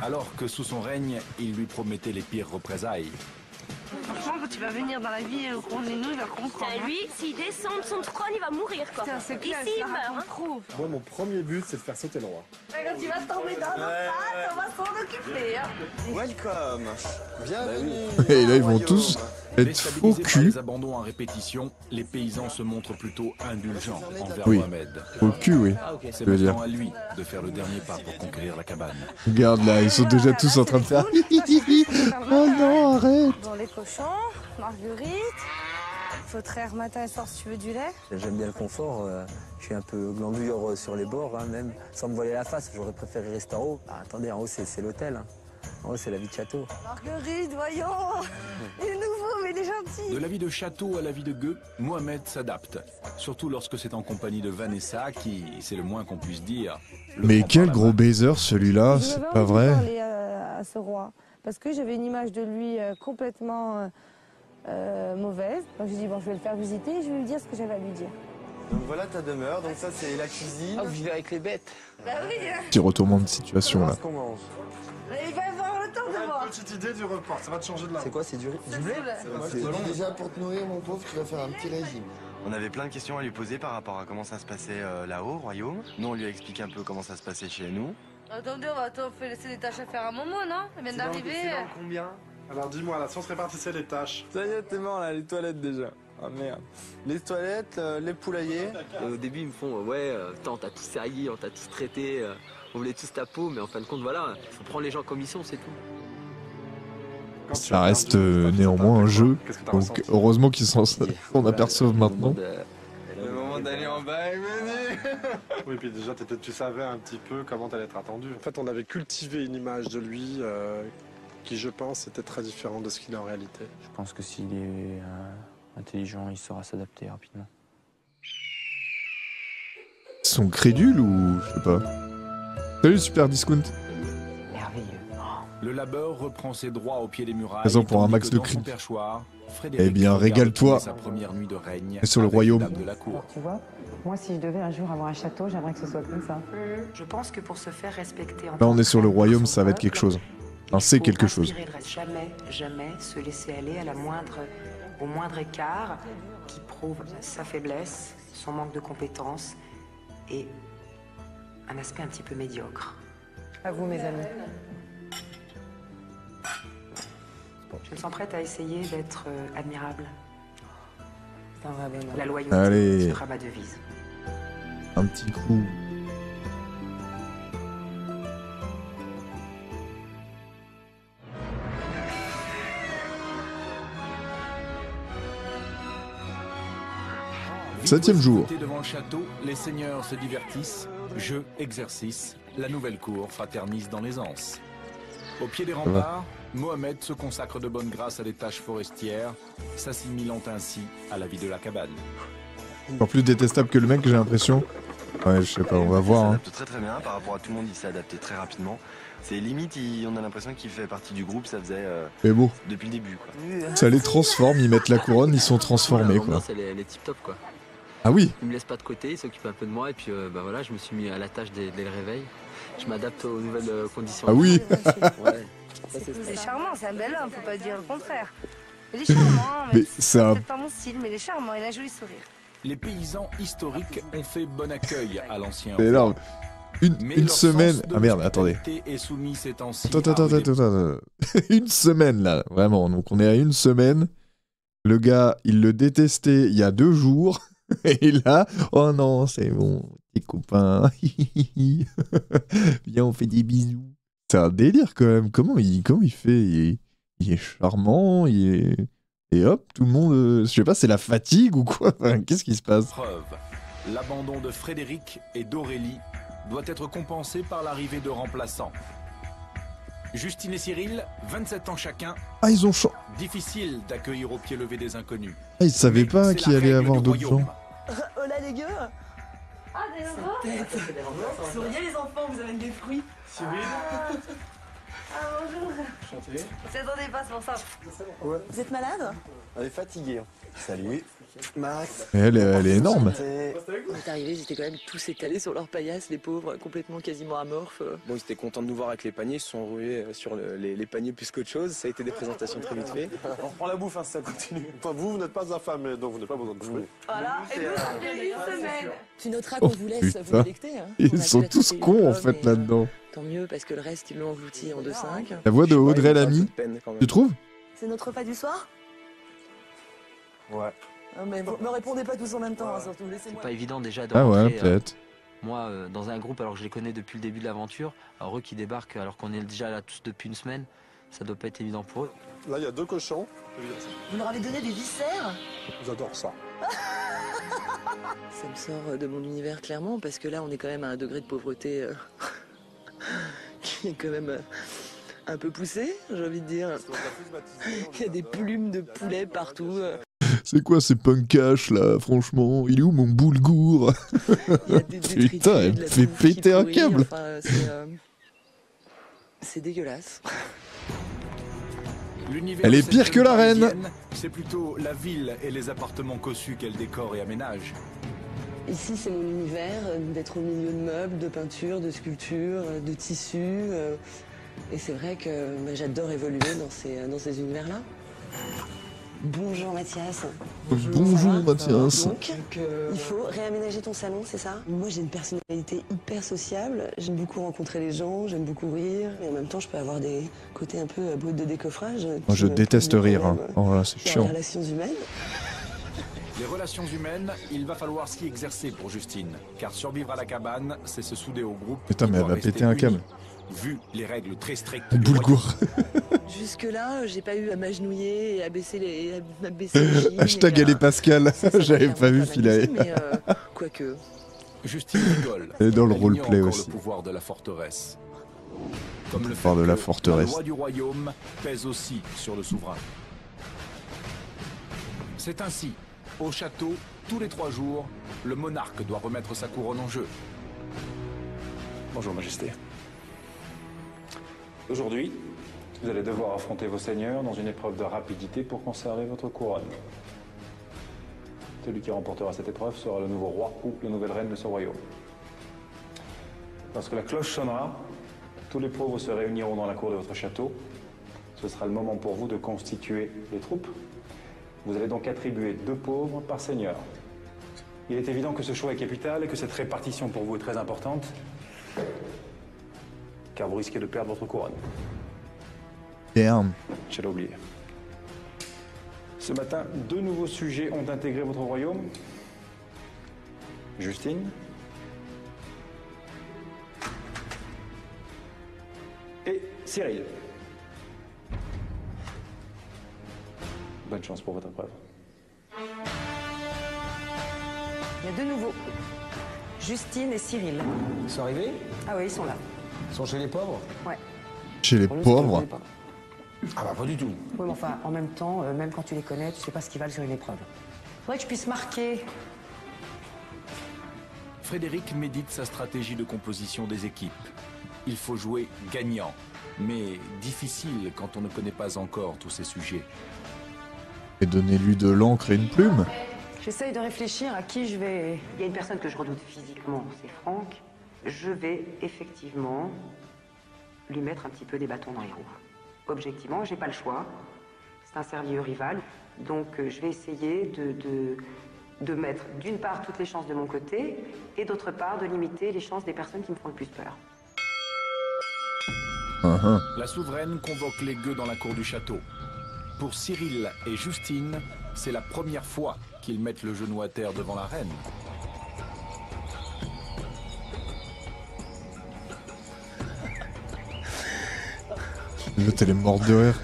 alors que sous son règne, il lui promettait les pires représailles. Franchement, quand tu vas venir dans la vie au cours des nous, il va comprendre. Lui, s'il descend de son trône, il va mourir quoi. Putain, c'est clair, Ici, ça il meurt. raconte trop. Moi, mon premier but, c'est de faire sauter le roi. Quand tu vas tomber dans nos pattes, on va s'en occuper. Hein. Welcome. Bienvenue. Et là, ils vont tous être faux Déstabilisés par cul. les abandons en répétition, les paysans se montrent plutôt indulgents envers Oui. Mohamed. Au cul, oui. C'est Je veux dire. maintenant à lui de faire le dernier pas pour conquérir la cabane. Regarde là, ils sont déjà tous en train de faire. Oh non, arrête. Dans les cochons, marguerite. Faut traire matin et soir si tu veux du lait. J'aime bien le confort. Je suis un peu glandouilleur sur les bords, hein, même sans me voiler la face. J'aurais préféré rester en haut. Ah, attendez, en haut, c'est l'hôtel. Hein. En haut, c'est la vie de château. Marguerite, voyons. Il est nouveau, mais il est gentil. De la vie de château à la vie de gueux, Mohamed s'adapte. Surtout lorsque c'est en compagnie de Vanessa, qui, c'est le moins qu'on puisse dire. le Mais prend quel par la gros main. baiser celui-là, J'avais c'est envie pas de vrai. parler à ce roi, parce que j'avais une image de lui complètement mauvaise. Donc je dis bon, je vais le faire visiter et je vais lui dire ce que j'avais à lui dire. Donc voilà ta demeure, donc ça c'est la cuisine. Ah, vous vivez avec les bêtes. Bah oui, Petit retournement de situation là. Qu'est-ce qu'on mange? il va avoir le temps de voir. Petite idée du repas, ça va te changer de la C'est quoi, c'est du blé? Déjà pour te nourrir mon pauvre, tu vas faire un petit régime. On avait plein de questions à lui poser par rapport à comment ça se passait là-haut, au royaume. Nous on lui a expliqué un peu comment ça se passait chez nous. Attendez, on fait laisser des tâches à faire à Momo, non? Elle vient d'arriver. Combien? Alors dis-moi, là, si on se répartissait les tâches. Ça y est, t'es mort là, les toilettes déjà. Ah merde. Les toilettes, les poulaillers. Et au début, ils me font ouais, on t'a tous servi, on t'a tous traité, on voulait tous ta peau, mais en fin de compte, voilà, faut prendre les gens comme ils sont, c'est tout. Ça reste néanmoins un jeu, donc heureusement qu'ils s'en aperçoivent maintenant. Le moment d'aller en bas est venu. Oui, puis déjà, tu savais un petit peu comment t'allais être attendu. En fait, on avait cultivé une image de lui qui, je pense, était très différente de ce qu'il est en réalité. Je pense que s'il est intelligent, il saura s'adapter rapidement. Ils sont crédules ou je sais pas. Salut Super Discount. Le labeur reprend ses droits au pied des murailles. Raison pour un max de cris. Eh bien, régale-toi. Sa première nuit de règne Et sur le royaume. de la cour. Tu vois, moi, si je devais un jour avoir un château, j'aimerais que ce soit comme ça. Je pense que pour se faire respecter... Là, on est sur le royaume, ça va être quelque chose. Enfin, c'est quelque chose. Jamais se laisser aller à au moindre écart qui prouve sa faiblesse, son manque de compétences et un aspect un petit peu médiocre. À vous, mes amis. Je me sens prête à essayer d'être admirable. C'est un vrai bonheur. La loyauté Allez. sera ma devise. Un petit coup. Septième jour. Devant le château, les seigneurs se divertissent, jeux, exercices, la nouvelle cour fraternise dans l'aisance. Au pied des remparts, Mohamed se consacre de bonne grâce à des tâches forestières, s'assimilant ainsi à la vie de la cabane. Encore plus détestable que le mec, j'ai l'impression. Ouais, je sais pas, on va voir. Il s'adapte très bien par rapport à tout le monde, il s'est adapté très rapidement. C'est limite, on a l'impression qu'il fait partie du groupe, ça faisait Mais bon. depuis le début. Quoi. Ça les transforme, ils mettent la couronne, ils sont transformés quoi. Elle est tip top quoi. Ah oui. Il me laisse pas de côté, il s'occupe un peu de moi et puis bah voilà, je me suis mis à la tâche dès le réveil. Je m'adapte aux nouvelles conditions. Ah oui. Ouais. C'est charmant, c'est un bel homme, faut pas dire le contraire. Il est charmant, mais c'est peut-être pas mon style, mais il est charmant, il a un joli sourire. Les paysans historiques ont fait bon accueil à l'ancien. C'est énorme. Une semaine. Ah merde, attendez. Attends. Une semaine là, vraiment. Donc on est à une semaine. Le gars, il le détestait il y a 2 jours. Et là, oh non, c'est bon, tes copains. Viens, on fait des bisous. C'est un délire quand même. Comment il fait il est charmant, et hop, tout le monde. Je sais pas, c'est la fatigue ou quoi. Enfin, qu'est-ce qui se passe? Preuve. L'abandon de Frédéric et d'Aurélie doit être compensé par l'arrivée de remplaçants. Justine et Cyril, 27 ans chacun. Ah, ils ont Difficile d'accueillir au pied levé des inconnus. Ah, ils savaient pas qu'il allait y avoir d'autres gens. Oh là les gueux. Ah, des enfants. Souriez les enfants, vous amènez des fruits. Cyril. Ah, bonjour. Enchanté. Vous attendez pas, c'est pour ça. Vous êtes malade? On est fatigué. Salut. Max. Elle est énorme. On est arrivés, ils étaient quand même tous étalés sur leur paillasse, les pauvres, complètement quasiment amorphes. Bon, ils étaient contents de nous voir avec les paniers, ils se sont rués sur les paniers plus qu'autre chose. Ça a été des présentations très vite fait. On reprend la bouffe, hein, si ça continue. Enfin, vous n'êtes pas affamés, donc vous n'avez pas besoin de bouffer. Voilà, et nous, ça fait une semaine. Tu noteras Oh, qu'on vous laisse putain. vous délecter. Hein. Ils sont tous cons en fait là-dedans. Tant mieux, parce que le reste, ils l'ont englouti en 2-5. La voix de Audrey Lamy, tu trouves? C'est notre repas du soir? Ouais. Non, mais me répondez pas tous en même temps, hein, surtout. C'est Laissez-moi. pas évident déjà de Ah rentrer, ouais, peut-être. moi, dans un groupe, alors que je les connais depuis le début de l'aventure, alors eux qui débarquent alors qu'on est déjà là tous depuis une semaine, ça doit pas être évident pour eux. Là, il y a 2 cochons. Vous leur avez donné des viscères? J'adore ça. Ça me sort de mon univers clairement, parce que là, on est quand même à un degré de pauvreté qui est quand même un peu poussé, j'ai envie de dire. Il y a des plumes de poulet partout. C'est quoi ces punkash là, franchement? Il est où mon boulgour? Putain, elle me fait péter un câble. Enfin, c'est dégueulasse. Elle est pire que la reine. C'est plutôt la ville et les appartements cossus qu'elle décore et aménage. Ici, c'est mon univers, d'être au milieu de meubles, de peintures, de sculptures, de tissus. Et c'est vrai que j'adore évoluer dans ces univers-là. Bonjour Mathias. Bonjour Mathias. Donc, il faut réaménager ton salon, c'est ça? Moi j'ai une personnalité hyper sociable, j'aime beaucoup rencontrer les gens, j'aime beaucoup rire, et en même temps je peux avoir des côtés un peu brut de décoffrage. Moi, je déteste rire, hein. Oh là, c'est Dans les chiant. relations humaines. Les relations humaines, il va falloir s'y exercer pour Justine, car survivre à la cabane, c'est se souder au groupe. Putain, mais elle va péter un câble. Vu les règles très strictes. Boulgour. Jusque-là, j'ai pas eu à m'agenouiller et à baisser les jeans. Hashtag et elle est Pascal. J'avais pas vu filer. Mais quoique. Justine rigole. Elle est dans le Elle ignore roleplay encore aussi. Le pouvoir de la forteresse. Comme le Pouvoir fait de la que forteresse. La loi du royaume pèse aussi sur le souverain. C'est ainsi, au château, tous les 3 jours, le monarque doit remettre sa couronne en jeu. Bonjour Majesté. Aujourd'hui, vous allez devoir affronter vos seigneurs dans une épreuve de rapidité pour conserver votre couronne. Celui qui remportera cette épreuve sera le nouveau roi ou la nouvelle reine de ce royaume. Lorsque la cloche sonnera, tous les pauvres se réuniront dans la cour de votre château. Ce sera le moment pour vous de constituer les troupes. Vous allez donc attribuer 2 pauvres par seigneur. Il est évident que ce choix est capital et que cette répartition pour vous est très importante, car vous risquez de perdre votre couronne. Damn. J'allais oublier. Ce matin, 2 nouveaux sujets ont intégré votre royaume. Justine et Cyril. Bonne chance pour votre épreuve. Il y a 2 nouveaux. Justine et Cyril. Ils sont arrivés? Ah oui, ils sont là. Ils sont chez les pauvres? Ouais. Chez les pauvres. Ah bah pas du tout. Oui, mais enfin, en même temps, même quand tu les connais, tu sais pas ce qu'ils valent sur une épreuve. Faudrait que je puisse marquer. Frédéric médite sa stratégie de composition des équipes. Il faut jouer gagnant, mais difficile quand on ne connaît pas encore tous ces sujets. Et donnez-lui de l'encre et une plume. J'essaye de réfléchir à qui je vais... Il y a une personne que je redoute physiquement, c'est Franck. Je vais effectivement lui mettre un petit peu des bâtons dans les roues. Objectivement, j'ai pas le choix. C'est un sérieux rival. Donc je vais essayer de mettre d'une part toutes les chances de mon côté et d'autre part de limiter les chances des personnes qui me font le plus peur. La souveraine convoque les gueux dans la cour du château. Pour Cyril et Justine, c'est la première fois qu'ils mettent le genou à terre devant la reine. L'autre, elle est morte de rire.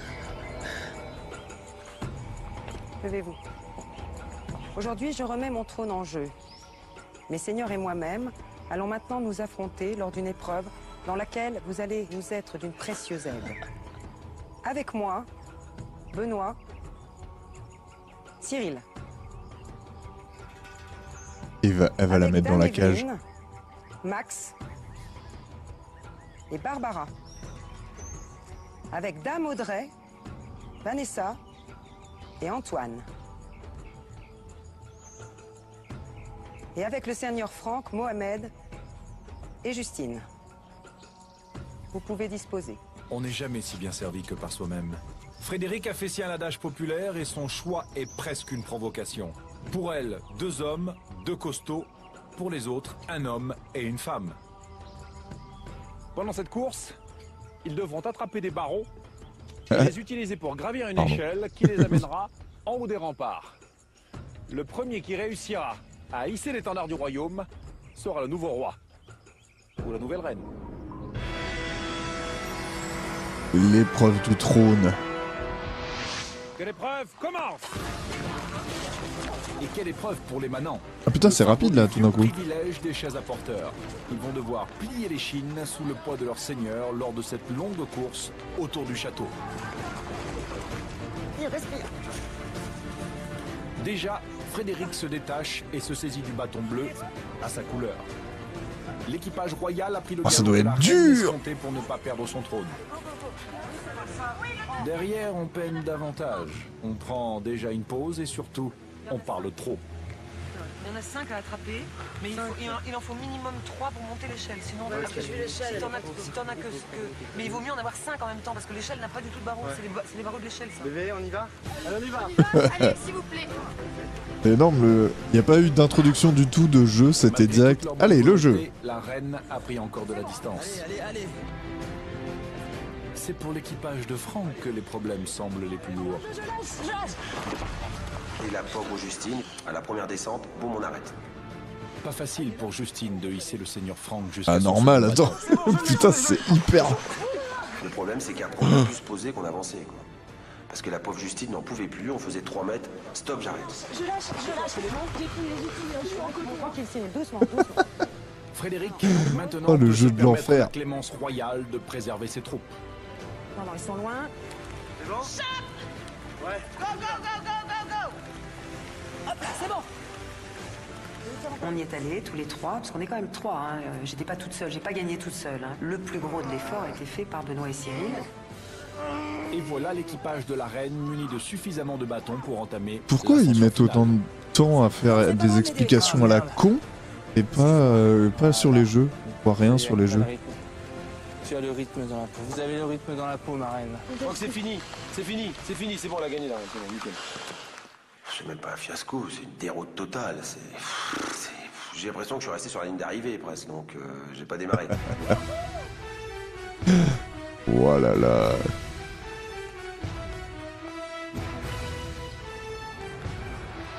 Levez-vous. Aujourd'hui, je remets mon trône en jeu. Mes seigneurs et moi-même allons maintenant nous affronter lors d'une épreuve dans laquelle vous allez nous être d'une précieuse aide. Avec moi, Benoît, Cyril. Elle va la mettre dans la cage. Evelyne, Max et Barbara. Avec Dame Audrey, Vanessa et Antoine. Et avec le seigneur Franck, Mohamed et Justine. Vous pouvez disposer. On n'est jamais si bien servi que par soi-même. Frédéric a fait sien l'adage populaire et son choix est presque une provocation. Pour elle, 2 hommes, 2 costauds. Pour les autres, 1 homme et une femme. Pendant cette course, ils devront attraper des barreaux et les utiliser pour gravir une échelle qui les amènera en haut des remparts. Le premier qui réussira à hisser l'étendard du royaume sera le nouveau roi ou la nouvelle reine. L'épreuve du trône. Que l'épreuve commence! Et quelle épreuve pour les manants! Ah putain, c'est rapide là tout d'un coup. Privilège des chaises à porteurs. Ils vont devoir plier les chines sous le poids de leur seigneur lors de cette longue course autour du château. Respire. Déjà, Frédéric se détache et se saisit du bâton bleu à sa couleur. L'équipage royal a pris le ça galop doit de la être reine dur. escomptée pour ne pas perdre son trône. Derrière, on peine davantage. On prend déjà une pause et surtout, on parle trop. Il y en a 5 à attraper, mais il en faut minimum 3 pour monter l'échelle. Sinon, Ouais, parce que je fais l'échelle, si t'en as que... Mais il vaut mieux en avoir 5 en même temps, parce que l'échelle n'a pas du tout de barreaux. Ouais. C'est les barreaux de l'échelle, ça. Bébé, on y va? Allez, on y va. Allez, s'il vous plaît. C'est énorme, il n'y a pas eu d'introduction du tout de jeu, c'était direct. Allez, le jeu. La reine a pris encore de la distance. Allez. C'est pour l'équipage de Franck que les problèmes semblent les plus lourds. Et la pauvre Justine, à la première descente, boum, on arrête. Pas facile pour Justine de hisser le seigneur Franck jusqu'à Ah son normal, sommet. attends. Putain, c'est hyper... Le problème, c'est qu'après, on a plus posé qu'on avançait, quoi. Parce que la pauvre Justine n'en pouvait plus, on faisait 3 mètres. Stop, j'arrête. Je lâche, j'ai plus les outils, je suis en côté. Tranquille, c'est doucement. Frédéric, maintenant, Oh, le peut jeu se de permettre l'enfer. à la clémence royale de préserver ses troupes. Non, ils sont loin. C'est bon? Ouais. Go, go, go, go, go, go. Hop là, c'est bon. On y est allés tous les 3, parce qu'on est quand même 3. Hein. J'étais pas toute seule, j'ai pas gagné toute seule. Hein. Le plus gros de l'effort a été fait par Benoît et Cyril. Et voilà l'équipage de la reine muni de suffisamment de bâtons pour entamer. Pourquoi ils l'ascension mettent finale. autant de temps à faire des explications à la con et pas sur les jeux? On voit rien sur les jeux. Tu as le rythme dans la peau. Vous avez le rythme dans la peau, ma reine. Je crois que c'est fini. C'est bon, on a gagné là. C'est bon, nickel. C'est même pas un fiasco, c'est une déroute totale. J'ai l'impression que je suis resté sur la ligne d'arrivée presque, donc j'ai pas démarré. Oh là là.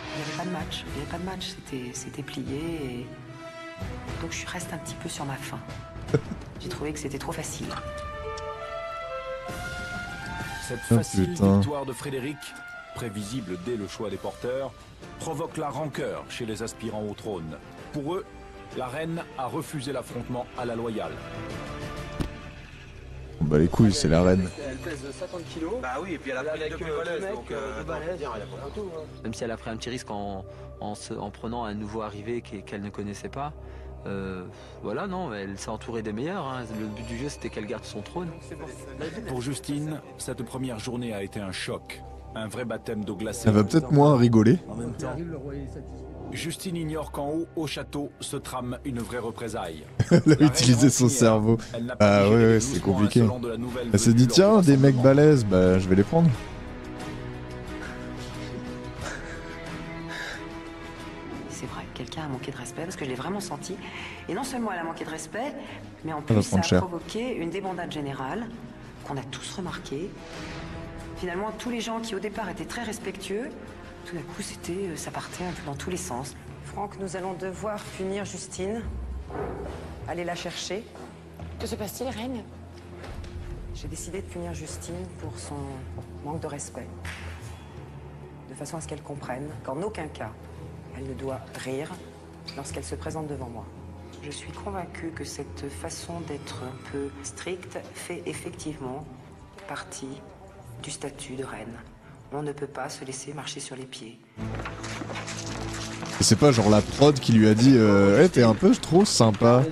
Il n'y avait pas de match, c'était plié. Et... Donc je reste un petit peu sur ma faim. J'ai trouvé que c'était trop facile. Cette Oh, facile putain. victoire de Frédéric, prévisible dès le choix des porteurs, provoque la rancœur chez les aspirants au trône. Pour eux, la reine a refusé l'affrontement à la loyale. Bah les couilles, c'est la reine. Elle pèse 50 kilos. Bah oui, et puis elle a pris avec deux plus deux balèzes, mecs, donc deux balèzes, il y a pas photo. Même si elle a pris un petit risque en prenant un nouveau arrivé qu'elle ne connaissait pas, voilà, non, elle s'est entourée des meilleurs. Hein. Le but du jeu, c'était qu'elle garde son trône. Pour Justine, cette première journée a été un choc, un vrai baptême d'eau glacée. Elle va peut-être moins rigoler. En même temps, Justine ignore qu'en haut, au château, se trame une vraie représailles. Elle a utilisé son cerveau. Ah ouais, c'est compliqué. Elle s'est dit tiens, des mecs balèzes, bah je vais les prendre. C'est vrai, quelqu'un a manqué de respect, parce que je l'ai vraiment senti. Et non seulement elle a manqué de respect, mais en va plus ça prendre a cher. provoqué une débandade générale, qu'on a tous remarqué. Finalement, tous les gens qui au départ étaient très respectueux, tout d'un coup, ça partait un peu dans tous les sens. Franck, nous allons devoir punir Justine. Aller la chercher. Que se passe-t-il, reine? J'ai décidé de punir Justine pour son manque de respect. De façon à ce qu'elle comprenne qu'en aucun cas, elle ne doit rire lorsqu'elle se présente devant moi. Je suis convaincue que cette façon d'être un peu stricte fait effectivement partie du statut de reine. On ne peut pas se laisser marcher sur les pieds. Et c'est pas genre la prod qui lui a dit hey, t'es un peu trop sympa.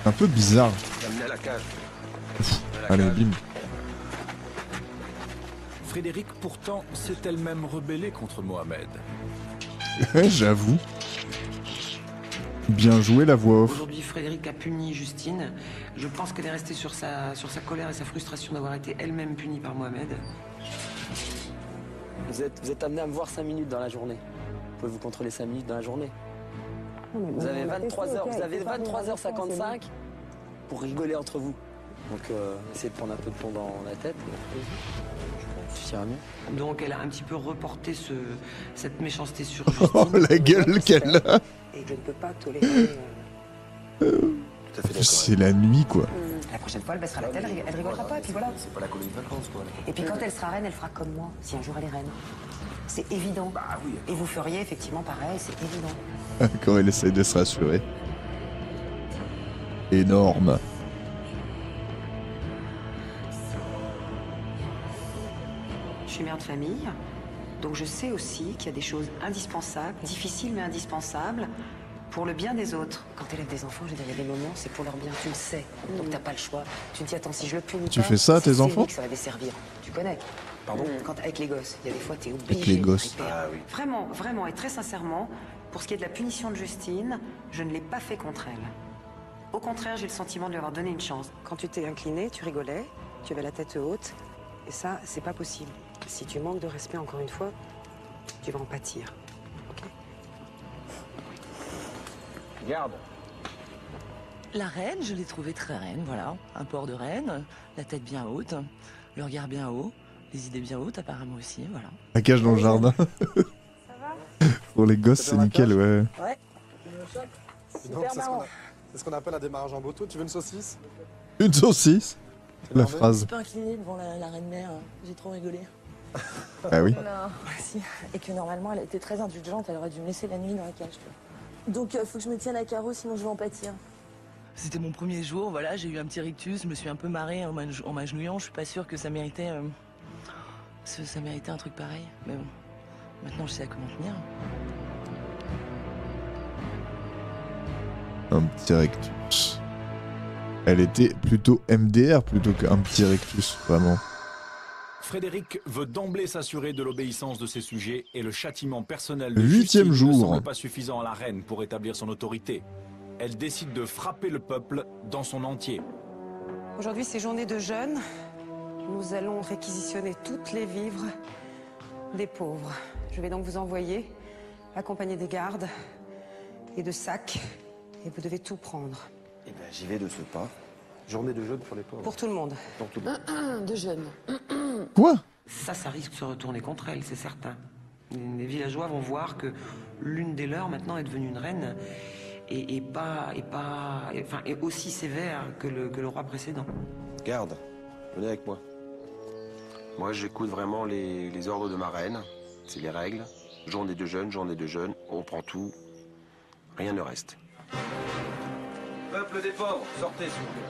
Un peu bizarre. Amené à la cage. Allez, bim. Frédéric, pourtant, s'est elle-même rebellée contre Mohamed. J'avoue. Bien joué la voix off. Aujourd'hui, Frédéric a puni Justine. Je pense qu'elle est restée sur sa colère et sa frustration d'avoir été elle-même punie par Mohamed. Vous êtes amené à me voir 5 minutes dans la journée. Vous pouvez vous contrôler 5 minutes dans la journée. Vous avez 23h55 pour rigoler entre vous. Donc essayez de prendre un peu de temps dans la tête. Ça ira mieux. Donc elle a un petit peu reporté cette méchanceté sur Oh Justine. la gueule qu'elle a. Et je ne peux pas tolérer... C'est la nuit quoi. La prochaine fois, elle baissera la tête, elle rigolera pas, et puis voilà. C'est pas la colonie de vacances, quoi. Et puis quand elle sera reine, elle fera comme moi, si un jour elle est reine. C'est évident. Bah oui. Et vous feriez effectivement pareil, c'est évident. Quand elle essaye de se rassurer. Énorme. Je suis mère de famille, donc je sais aussi qu'il y a des choses indispensables, difficiles mais indispensables, pour le bien des autres. Quand tu élèves des enfants, je veux dire, il y a des moments, c'est pour leur bien, tu le sais. Donc t'as pas le choix. Tu te dis, attends, si je le punis Tu pas, fais ça à tes c'est enfants lui que ça va desservir. Tu connais. Pardon? Avec les gosses, il y a des fois, t'es Avec obligé. les gosses. Ah oui. Vraiment, vraiment, et très sincèrement, pour ce qui est de la punition de Justine, je ne l'ai pas fait contre elle. Au contraire, j'ai le sentiment de lui avoir donné une chance. Quand tu t'es incliné, tu rigolais, tu avais la tête haute, et ça, c'est pas possible. Si tu manques de respect, encore une fois, tu vas en pâtir. Ok? Garde. La reine, je l'ai trouvée très reine, voilà. Un port de reine, la tête bien haute, le regard bien haut, les idées bien hautes apparemment aussi, voilà. La cage dans le jardin. Pour les gosses, c'est nickel, ouais. Ouais. Donc, c'est ce qu'on appelle un démarrage en bateau. Tu veux une saucisse? Une saucisse. La phrase. Je suis pas inclinée devant la reine mère, j'ai trop rigolé. Ah oui. Non. Si. Et que normalement, elle a été très indulgente, elle aurait dû me laisser la nuit dans la cage. Tu vois. Donc, faut que je me tienne à carreau, sinon je vais en pâtir. C'était mon premier jour, voilà, j'ai eu un petit rictus, je me suis un peu marrée en m'agenouillant. Je suis pas sûre que ça méritait, ça méritait un truc pareil. Mais bon, maintenant je sais à comment tenir. Un petit rectus. Elle était plutôt MDR plutôt qu'un petit rectus, vraiment. Frédéric veut d'emblée s'assurer de l'obéissance de ses sujets et le châtiment personnel de 8e Justine ne jour. semble pas suffisant à la reine pour établir son autorité. Elle décide de frapper le peuple dans son entier. Aujourd'hui, c'est journée de jeûne. Nous allons réquisitionner toutes les vivres des pauvres. Je vais donc vous envoyer, accompagné des gardes et de sacs, et vous devez tout prendre. Eh ben, j'y vais de ce pas. Journée de jeûne pour les pauvres. Pour tout le monde. Pour tout le monde. De jeûne. Quoi? Ça risque de se retourner contre elle, c'est certain. Les villageois vont voir que l'une des leurs, maintenant, est devenue une reine et aussi sévère que le roi précédent. Garde, venez avec moi. Moi, j'écoute vraiment les ordres de ma reine. C'est les règles. Journée de jeûne, on prend tout. Rien ne reste. Peuple des pauvres, sortez, s'il vous plaît.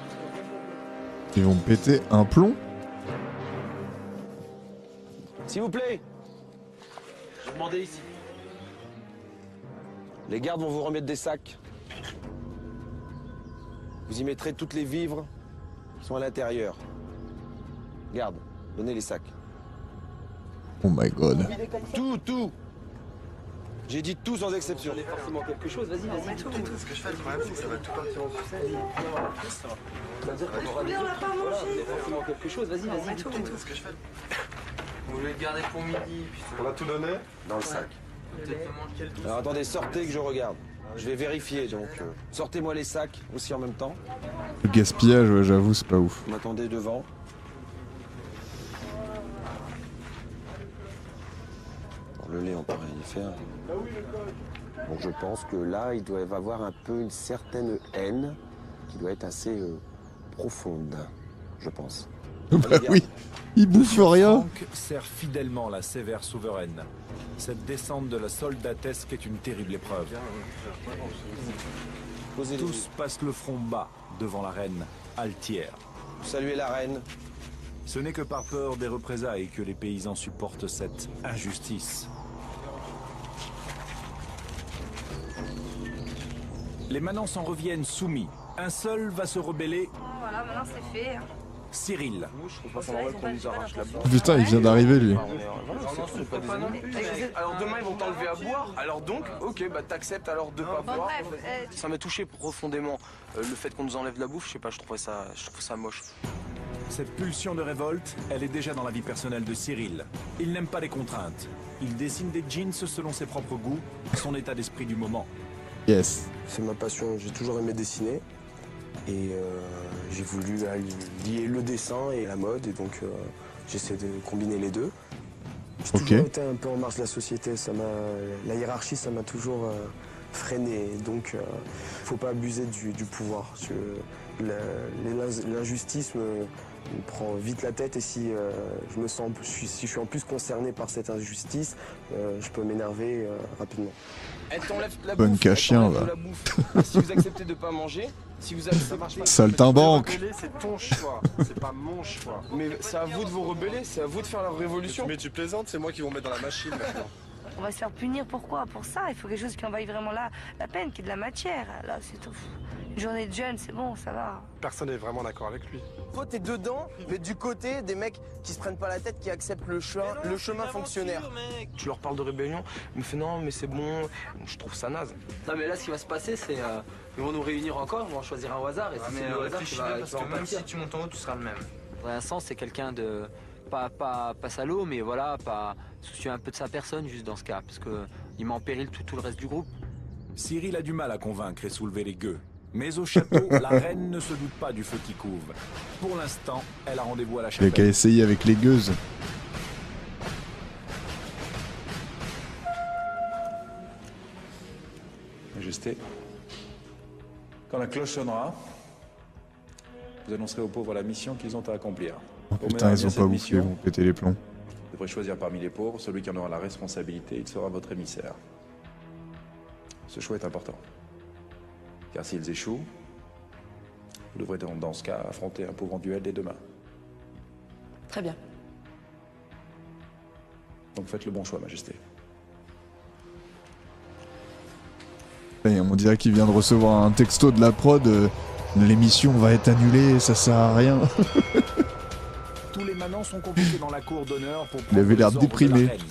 Ils vont péter un plomb? S'il vous plaît. Je demandais ici. Les gardes vont vous remettre des sacs. Vous y mettrez toutes les vivres qui sont à l'intérieur. Garde, donnez les sacs. Oh my god. Tout. J'ai dit tout sans exception. Forcément quelque chose, vas-y. Ce que je fais, le problème, c'est que ça va tout partir en sucette. On l'a pas mangé. Forcément quelque chose, vas-y. Tout. Ce que je fais. Vous voulez le garder pour midi, putain. On va tout donner? Dans le sac. Alors attendez, sortez que je regarde. Je vais vérifier, donc sortez-moi les sacs aussi en même temps. Le gaspillage, ouais, j'avoue, c'est pas ouf. Vous m'attendez devant. Pour le lait, on peut rien y faire. Donc je pense que là, il doit y avoir un peu une certaine haine qui doit être assez profonde, je pense. Bah oui, il bouffe rien. Franck sert fidèlement la sévère souveraine. Cette descente de la soldatesque est une terrible épreuve. Tous passent le front bas devant la reine, altière. Saluez la reine. Ce n'est que par peur des représailles que les paysans supportent cette injustice. Les manants s'en reviennent soumis. Un seul va se rebeller. Voilà, maintenant c'est fait. Cyril. Putain, il vient d'arriver lui. Alors demain ils vont t'enlever à boire. Alors donc, ok, bah t'acceptes alors de pas boire. Ça m'a touché profondément le fait qu'on nous enlève la bouffe. Je sais pas, je trouve ça moche. Cette pulsion de révolte, elle est déjà dans la vie personnelle de Cyril. Il n'aime pas les contraintes. Il dessine des jeans selon ses propres goûts, son état d'esprit du moment. Yes. C'est ma passion, j'ai toujours aimé dessiner. Et j'ai voulu lier le dessin et la mode, et donc j'essaie de combiner les deux. J'ai toujours été un peu en marge de la société, la hiérarchie ça m'a toujours freiné, donc faut pas abuser du pouvoir. L'injustice me prend vite la tête, et si je suis en plus concerné par cette injustice, je peux m'énerver rapidement. Elle t'enlève la bonne bouffe, cachien, va. Si vous acceptez de pas manger, si vous acceptez... Saltimbanque. C'est ton choix, c'est pas mon choix. Mais c'est à vous de vous rebeller, c'est à vous de faire la révolution. Mais tu plaisantes, c'est moi qui vont mettre dans la machine maintenant. On va se faire punir pourquoi? Pour ça, il faut quelque chose qui en vaille vraiment la peine, qui est de la matière. Là, c'est tout. Une journée de jeûne, c'est bon, ça va. Personne n'est vraiment d'accord avec lui. Toi, t'es dedans, mais du côté des mecs qui se prennent pas la tête, qui acceptent le chemin fonctionnaire. Tu leur parles de rébellion, il me fait non, mais c'est bon, je trouve ça naze. Non mais là ce qui va se passer c'est ils vont nous réunir encore, ils vont choisir un hasard et c'est le hasard qui va parce que même si tu montes en haut, tu seras le même. Vincent c'est quelqu'un de pas salaud mais voilà, pas soucieux un peu de sa personne juste dans ce cas parce que il met en péril tout le reste du groupe. Cyril a du mal à convaincre et soulever les gueux. Mais au château, la reine ne se doute pas du feu qui couve. Pour l'instant, elle a rendez-vous à la Il y a qu'à chapelle. essayer avec les gueuses. Majesté, quand la cloche sonnera, vous annoncerez aux pauvres la mission qu'ils ont à accomplir. Oh Pour putain, mener à ils bien ont cette pas bouffé, mission, ils vont péter les plombs. vous devrez choisir parmi les pauvres celui qui en aura la responsabilité, il sera votre émissaire. Ce choix est important. Car s'ils échouent, vous devrez dans ce cas affronter un pauvre en duel dès demain. Très bien. Donc faites le bon choix, Majesté. Et on dirait qu'il vient de recevoir un texto de la prod. L'émission va être annulée, ça sert à rien. Tous les manants sont convoqués dans la cour d'honneur pour Il prendre avait l'air les ordres déprimé. de la reine.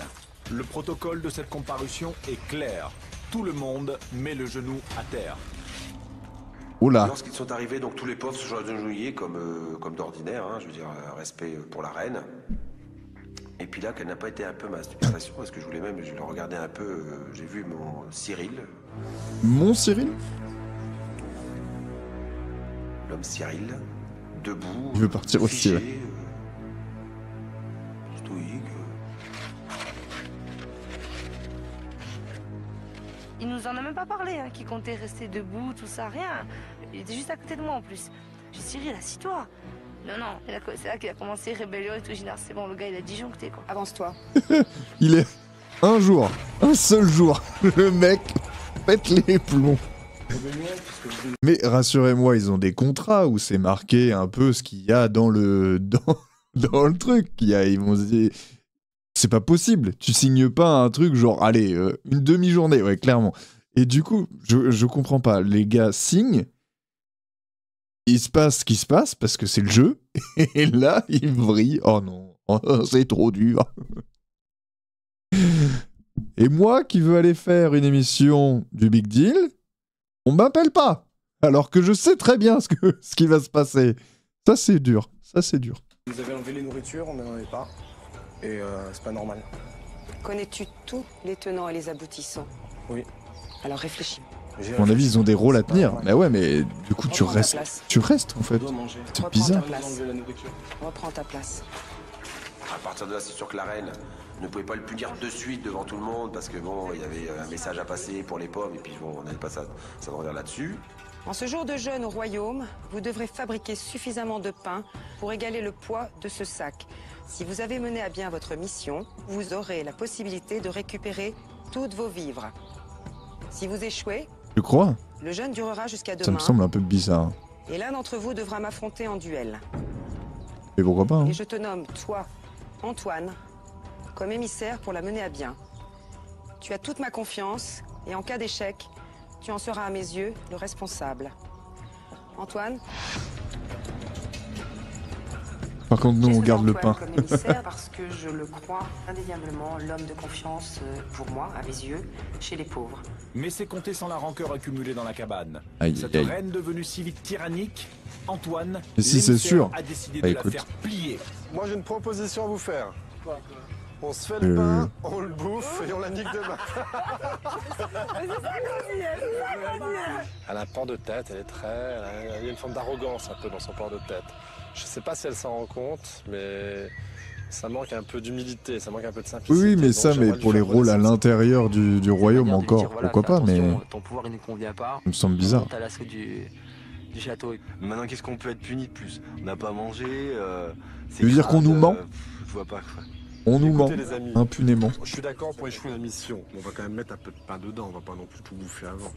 Le protocole de cette comparution est clair. Tout le monde met le genou à terre. Oula. Lorsqu'ils sont arrivés, donc tous les pauvres se sont agenouillés comme d'ordinaire, hein, je veux dire, respect pour la reine. Et puis là, quelle n'a pas été un peu ma stupéfaction, parce que je le regardais un peu, j'ai vu mon Cyril, Mon Cyril? l'homme Cyril, debout, Il veut partir aussi, figé, ouais. stoïque. Il nous en a même pas parlé, hein, qu'il comptait rester debout, tout ça, rien. Il était juste à côté de moi en plus. J'ai dit, Cyril, assis-toi. Non, non, c'est là qu'il a commencé rébellion et tout. J'ai dit, non, c'est bon, le gars, il a disjoncté, quoi. Avance-toi. Il est un jour, un seul jour, le mec pète les plombs. Mais rassurez-moi, ils ont des contrats où c'est marqué un peu ce qu'il y a dans le dans le truc. Ils vont se dire, c'est pas possible. Tu signes pas un truc genre, allez, une demi-journée, ouais, clairement. Et du coup, je comprends pas. Les gars signent. Il se passe ce qui se passe parce que c'est le jeu. Et là, ils vrillent. Oh non, c'est trop dur. Et moi qui veux aller faire une émission du Big Deal, on m'appelle pas. Alors que je sais très bien ce qui va se passer. Ça, c'est dur. Ça, c'est dur. Vous avez enlevé les nourritures, on n'en avait pas. Et c'est pas normal. Connais-tu tous les tenants et les aboutissants? Oui. Alors réfléchis. À mon avis, ils ont des rôles à tenir. Mais ouais, mais du coup, tu restes en fait. C'est bizarre. Reprends ta place. À partir de là, c'est sûr que la reine ne pouvait pas le punir de suite devant tout le monde, parce que bon, il y avait un message à passer pour les pauvres, et puis bon, on n'avait pas ça de revenir là-dessus. En ce jour de jeûne au royaume, vous devrez fabriquer suffisamment de pain pour égaler le poids de ce sac. Si vous avez mené à bien votre mission, vous aurez la possibilité de récupérer toutes vos vivres. Si vous échouez, Tu crois? le jeûne durera jusqu'à demain. Ça me semble un peu bizarre. Et l'un d'entre vous devra m'affronter en duel. Mais pourquoi pas, hein. Et je te nomme, toi, Antoine, comme émissaire pour la mener à bien. Tu as toute ma confiance, et en cas d'échec, tu en seras à mes yeux le responsable. Antoine? Par contre, nous, on garde le pain. Comme émissaire parce que je le crois indéniablement l'homme de confiance pour moi, à mes yeux, chez les pauvres. Mais c'est compté sans la rancœur accumulée dans la cabane. Aïe, Cette aïe. reine devenue si vite tyrannique, Antoine, Mais si, c'est l'émissaire, sûr. a décidé Bah, de écoute. la faire plier. Moi j'ai une proposition à vous faire. On se fait le pain, on le bouffe et on la nique demain. Elle a un port de tête, elle est très... Il y a une forme d'arrogance un peu dans son port de tête. Je sais pas si elle s'en rend compte, mais ça manque un peu d'humilité, ça manque un peu de simplicité. Oui, mais Donc, ça, j'aimerais mais lui pour les faire rôles à connaissance. l'intérieur du royaume encore, Voilà, pourquoi fais pas, mais attention, ton pouvoir il ne convient pas. ça me semble bizarre. On monte à l'assaut du château. Maintenant, qu'est-ce qu'on peut être puni de plus? On n'a pas mangé. Tu veux dire qu'on nous ment? Je vois pas quoi. On nous ment, Écoutez, les amis, impunément. Je suis d'accord pour échouer la mission, mais on va quand même mettre un peu de pain dedans, on va pas non plus tout bouffer avant.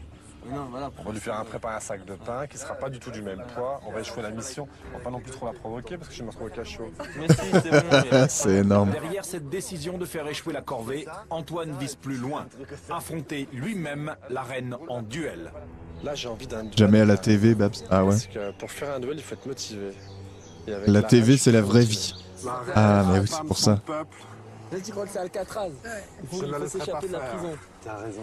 Non, voilà. On va lui faire préparer un sac de pain qui sera pas du tout du même poids. On va échouer la mission. On va pas non plus trop la provoquer parce que je vais me retrouver à chaud. Mais si, c'est bon. C'est énorme. Derrière cette décision de faire échouer la corvée, Antoine vise plus loin. Affronter lui-même la reine en duel. Là, j'ai envie d'un duel. Jamais à la TV, Babs. Ah ouais. Parce que pour faire un duel, il faut être motivé. Et avec La TV, reine, c'est la vraie vie. La reine, Ah, mais la oui, c'est femme, pour son ça. peuple. Là, tu crois que c'est Alcatraz. Je ne la laisserai pas s'échapper de la faire. prison. T'as raison.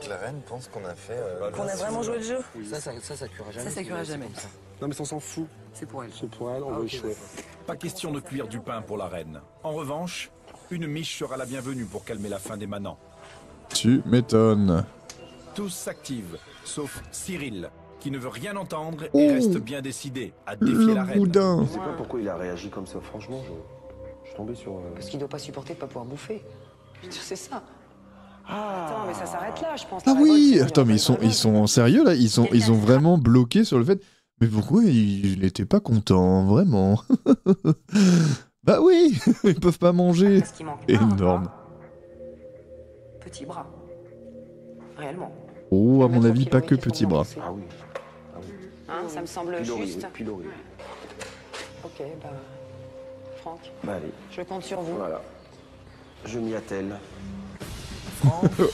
La reine pense qu'on a fait. Qu'on a vraiment joué le jeu. Ça cuira jamais. Ça cuira jamais. Non, mais on s'en fout. C'est pour elle. C'est pour elle, on va échouer. Pas question de cuire du pain pour la reine. En revanche, une miche sera la bienvenue pour calmer la faim des manants. Tu m'étonnes. Tous s'activent, sauf Cyril, qui ne veut rien entendre et reste bien décidé à défier la reine. Je sais pas pourquoi il a réagi comme ça, franchement, je suis tombé sur... Parce qu'il doit pas supporter de pas pouvoir bouffer. Je veux dire, c'est ça. Attends, mais ça s'arrête là, je pense. Ah oui, attends, mais ils sont sérieux là, ils ont vraiment bloqué sur le fait. Mais pourquoi il n'était pas content, vraiment? Bah oui, ils peuvent pas manger. Parce qu'il manque Énorme. Petit bras. Réellement. Oh, à mon avis, pas que petit bras. Ah oui. Hein, ça me semble Pilori, juste. oui, pilori. Ok, bah. Franck, Bah allez, je compte sur vous. voilà. Je m'y attelle.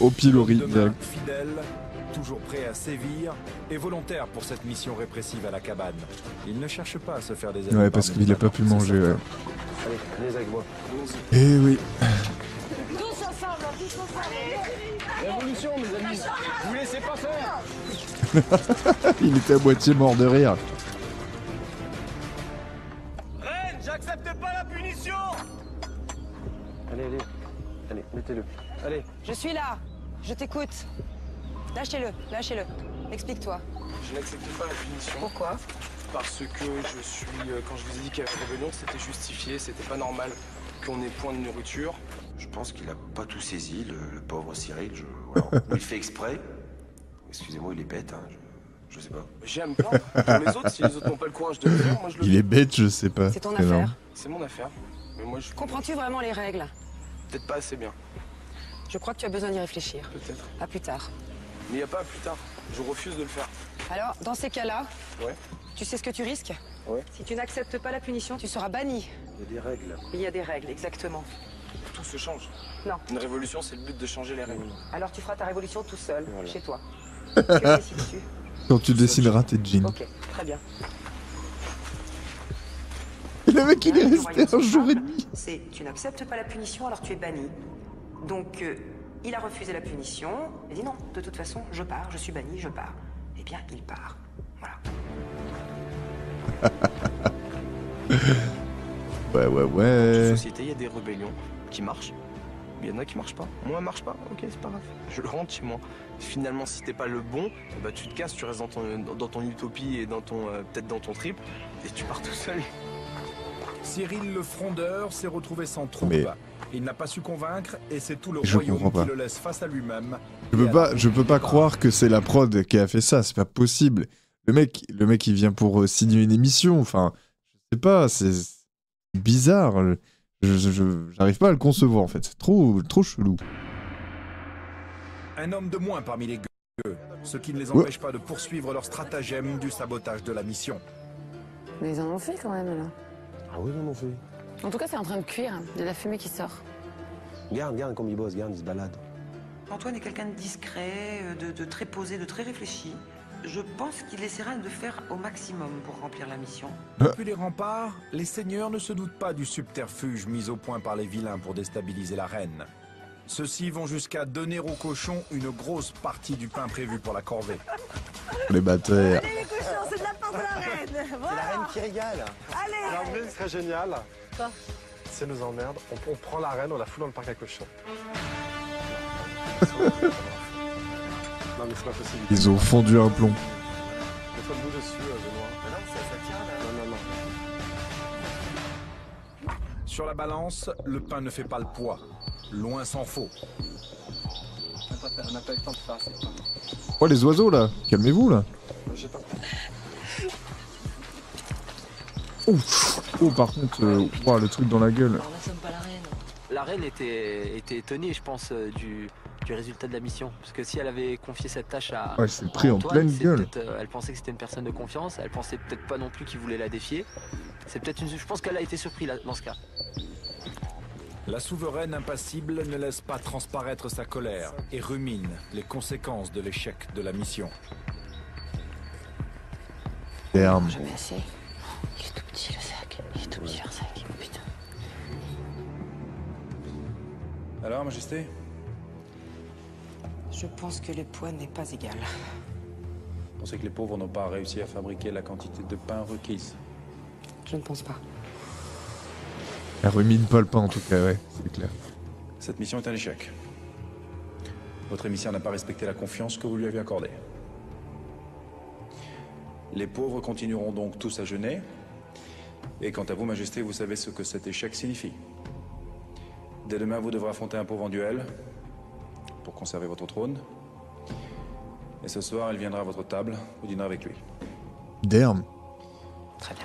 Au pilori, Demain, direct. fidèle, toujours prêt à sévir et volontaire pour cette mission répressive à la cabane. Il ne cherche pas à se faire des amis. Ouais, parce qu'il a pas pu manger, ouais. Allez, venez avec moi. Eh oui. Tous ensemble, tous ensemble. Révolution, mes amis. Vous laissez pas faire. Il était à moitié mort de rire. Reine, j'accepte pas la punition. Allez, mettez-le. Allez. Je suis là. Je t'écoute. Lâchez-le, lâchez-le. Explique-toi. Je n'accepte pas la punition. Pourquoi? Parce que je suis... Quand je vous ai dit qu'il y avait rébellion, c'était justifié, c'était pas normal qu'on ait point de nourriture. Je pense qu'il a pas tout saisi, le pauvre Cyril. Voilà. Il fait exprès. Excusez-moi, il est bête, hein. Je sais pas. J'aime pas. Pour les autres, si les autres n'ont pas le courage de le faire, moi je le Il est bête, je sais pas. C'est ton énorme. affaire. C'est mon affaire. Mais moi je... Comprends-tu vraiment les règles? Peut-être pas assez bien. Je crois que tu as besoin d'y réfléchir. Peut-être. À plus tard. Mais il n'y a pas à plus tard. Je refuse de le faire. Alors, dans ces cas-là, Ouais. tu sais ce que tu risques? Ouais. Si tu n'acceptes pas la punition, tu seras banni. Il y a des règles. Il y a des règles, exactement. Tout se change. Non. Une révolution, c'est le but de changer les règles. Alors tu feras ta révolution tout seul, Voilà. chez toi. Que décides-tu? Quand tu dessineras tes jeans. Ok, très bien. Et le mec, il est Le resté royaume, un c'est jour et simple. demi. C'est tu n'acceptes pas la punition, alors tu es banni. Donc il a refusé la punition. Il dit non, de toute façon, je pars, je suis banni, je pars. Eh bien, il part. Voilà. Ouais, Dans toute ouais. société, il y a des rébellions qui marchent. Mais il y en a qui marchent pas. Moi, elle marche pas. Ok, c'est pas grave. Je le rentre chez moi. Finalement, si t'es pas le bon, bah tu te casses, tu restes dans ton utopie et dans ton peut-être dans ton trip, et tu pars tout seul. Cyril le frondeur s'est retrouvé sans troupe. Mais- Il n'a pas su convaincre et c'est tout le Je royaume comprends pas. qui le laisse face à lui-même. Je peux pas croire que c'est la prod qui a fait ça, c'est pas possible. Le mec, il vient pour signer une émission, enfin, je sais pas, c'est bizarre. J'arrive pas à le concevoir en fait, c'est trop chelou. Un homme de moins parmi les gueux, ce qui ne les empêche pas de poursuivre leur stratagème du sabotage de la mission. Mais ils en ont fait quand même là. Ah oui, non, on fait. En tout cas, c'est en train de cuire. Il y a de la fumée qui sort. Regarde comme il bosse, regarde, il se balade. Antoine est quelqu'un de discret, de très posé, de très réfléchi. Je pense qu'il essaiera de faire au maximum pour remplir la mission. Depuis les remparts, les seigneurs ne se doutent pas du subterfuge mis au point par les vilains pour déstabiliser la reine. Ceux-ci vont jusqu'à donner aux cochons une grosse partie du pain prévu pour la corvée. Les bâtards. Allez les cochons, c'est de la part de la reine. Voilà. C'est la reine qui régale. Allez. En vrai, ce serait génial. Quoi? Si elle nous emmerde, on prend la reine, on la fout dans le parc à cochons. Non mais c'est pas possible. Ils ont fondu un plomb. Mets-toi debout dessus, Benoît. Non, ça tient là. Non. Sur la balance, le pain ne fait pas le poids. Loin s'en faut. On n'a pas eu le temps de faire assez. Oh les oiseaux là, calmez-vous là. J'ai pas. Ouf. Oh par contre, wow, le truc dans la gueule. La reine était étonnée, je pense, du résultat de la mission. Parce que si elle avait confié cette tâche à Ouais, c'est pris en Antoine, pleine gueule. elle pensait que c'était une personne de confiance, elle pensait peut-être pas non plus qu'il voulait la défier. C'est peut-être je pense qu'elle a été surprise là, dans ce cas. La souveraine impassible ne laisse pas transparaître sa colère et rumine les conséquences de l'échec de la mission. Damn. Je vais essayer. Il est tout petit le sac. Il est tout petit un sac. Putain. Alors, Majesté? Je pense que le poids n'est pas égal. Vous pensez que les pauvres n'ont pas réussi à fabriquer la quantité de pain requise? Je ne pense pas. Elle rumine pas le pain en tout cas, ouais, c'est clair. Cette mission est un échec. Votre émissaire n'a pas respecté la confiance que vous lui avez accordée. Les pauvres continueront donc tous à jeûner. Et quant à vous, Majesté, vous savez ce que cet échec signifie. Dès demain, vous devrez affronter un pauvre en duel pour conserver votre trône. Et ce soir, il viendra à votre table, vous dînerez avec lui. Damn. Très bien.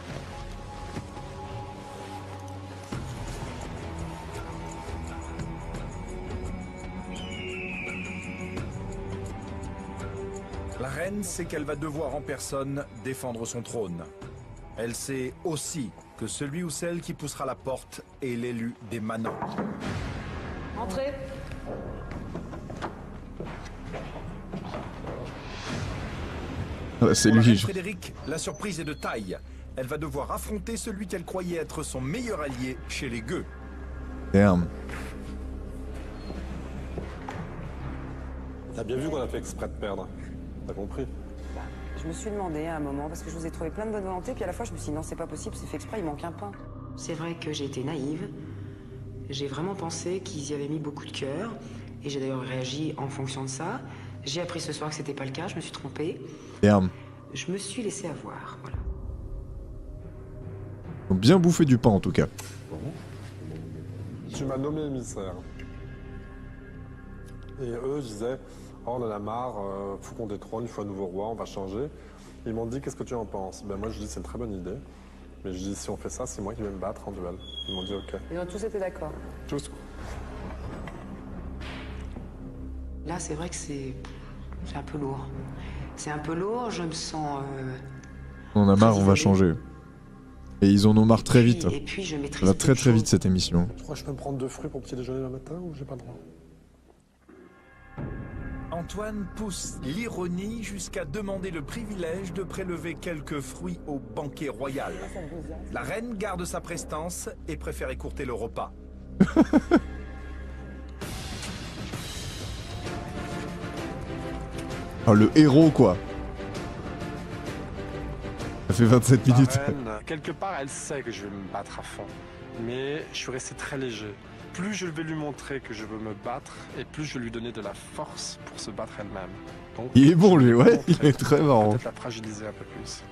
La reine sait qu'elle va devoir en personne défendre son trône. Elle sait aussi que celui ou celle qui poussera la porte est l'élu des manants. Entrez. Ah, c'est Pour la lui. reine Frédéric, la surprise est de taille. Elle va devoir affronter celui qu'elle croyait être son meilleur allié chez les gueux. Damn. T'as bien vu qu'on a fait exprès de perdre. T'as compris? Je me suis demandé à un moment, parce que je vous ai trouvé plein de bonne volonté, puis à la fois je me suis dit non, c'est pas possible, c'est fait exprès, il manque un pain. C'est vrai que j'ai été naïve. J'ai vraiment pensé qu'ils y avaient mis beaucoup de cœur, et j'ai d'ailleurs réagi en fonction de ça. J'ai appris ce soir que c'était pas le cas, je me suis trompée. Damn. Je me suis laissé avoir, voilà. Ils ont bien bouffé du pain en tout cas. Tu m'as nommé émissaire. Et eux disaient, oh, on en a marre, faut qu'on détrône, il faut un nouveau roi, on va changer. Ils m'ont dit, qu'est-ce que tu en penses? Ben moi je dis, c'est une très bonne idée. Mais je dis, si on fait ça, c'est moi qui vais me battre en duel. Ils m'ont dit, ok. Ils ont tous été d'accord. Tous. Là, c'est vrai que c'est un peu lourd. C'est un peu lourd, je me sens... On en a marre, on va changer. Et ils en ont marre très vite. Et puis, je maîtrise Ça va très quelque très chose. vite cette émission. Tu crois que je peux me prendre 2 fruits pour petit déjeuner le matin ou j'ai pas le droit? Antoine pousse l'ironie jusqu'à demander le privilège de prélever quelques fruits au banquet royal. La reine garde sa prestance et préfère écourter le repas. Oh, le héros quoi. Ça fait 27 minutes. La reine, quelque part, elle sait que je vais me battre à fond. Mais je suis resté très léger. Plus je vais lui montrer que je veux me battre, et plus je vais lui donner de la force pour se battre elle-même. Donc, Il est bon lui, ouais, il est très marrant. peut-être la fragiliser un peu plus.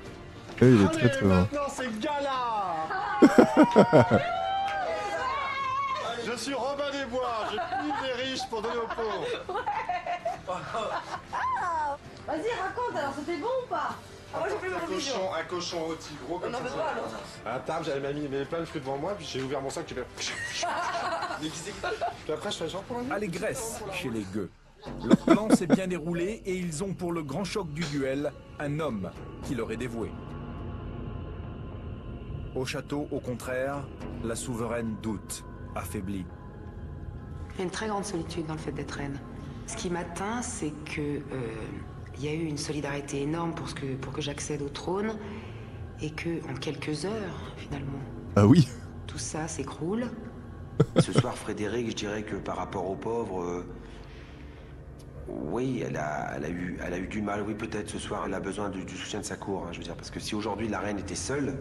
Ouais, il est très très marrant. Maintenant, c'est gala. Je suis Robin des Bois, je pille les riches pour donner aux pauvres. Vas-y, raconte, alors c'était bon ou pas? Moi j'ai fait mon vision. Un cochon rôti gros comme On en ça. veut pas alors. À la table, j'avais mis plein de fruits devant moi, puis j'ai ouvert mon sac, j'ai fait... Puis après, je fais genre pour la nuit. Allégresse chez les gueux. Leur plan s'est bien déroulé et ils ont pour le grand choc du duel un homme qui leur est dévoué. Au château, au contraire, la souveraine doute, affaiblie. Il y a une très grande solitude dans le fait d'être reine. Ce qui m'atteint, c'est que il y a eu une solidarité énorme pour que j'accède au trône et que en quelques heures, finalement, Ah oui. tout ça s'écroule. Ce soir, Frédéric, je dirais que par rapport aux pauvres, oui, elle a eu du mal. Oui, peut-être ce soir, elle a besoin du soutien de sa cour. Hein, je veux dire, parce que si aujourd'hui la reine était seule,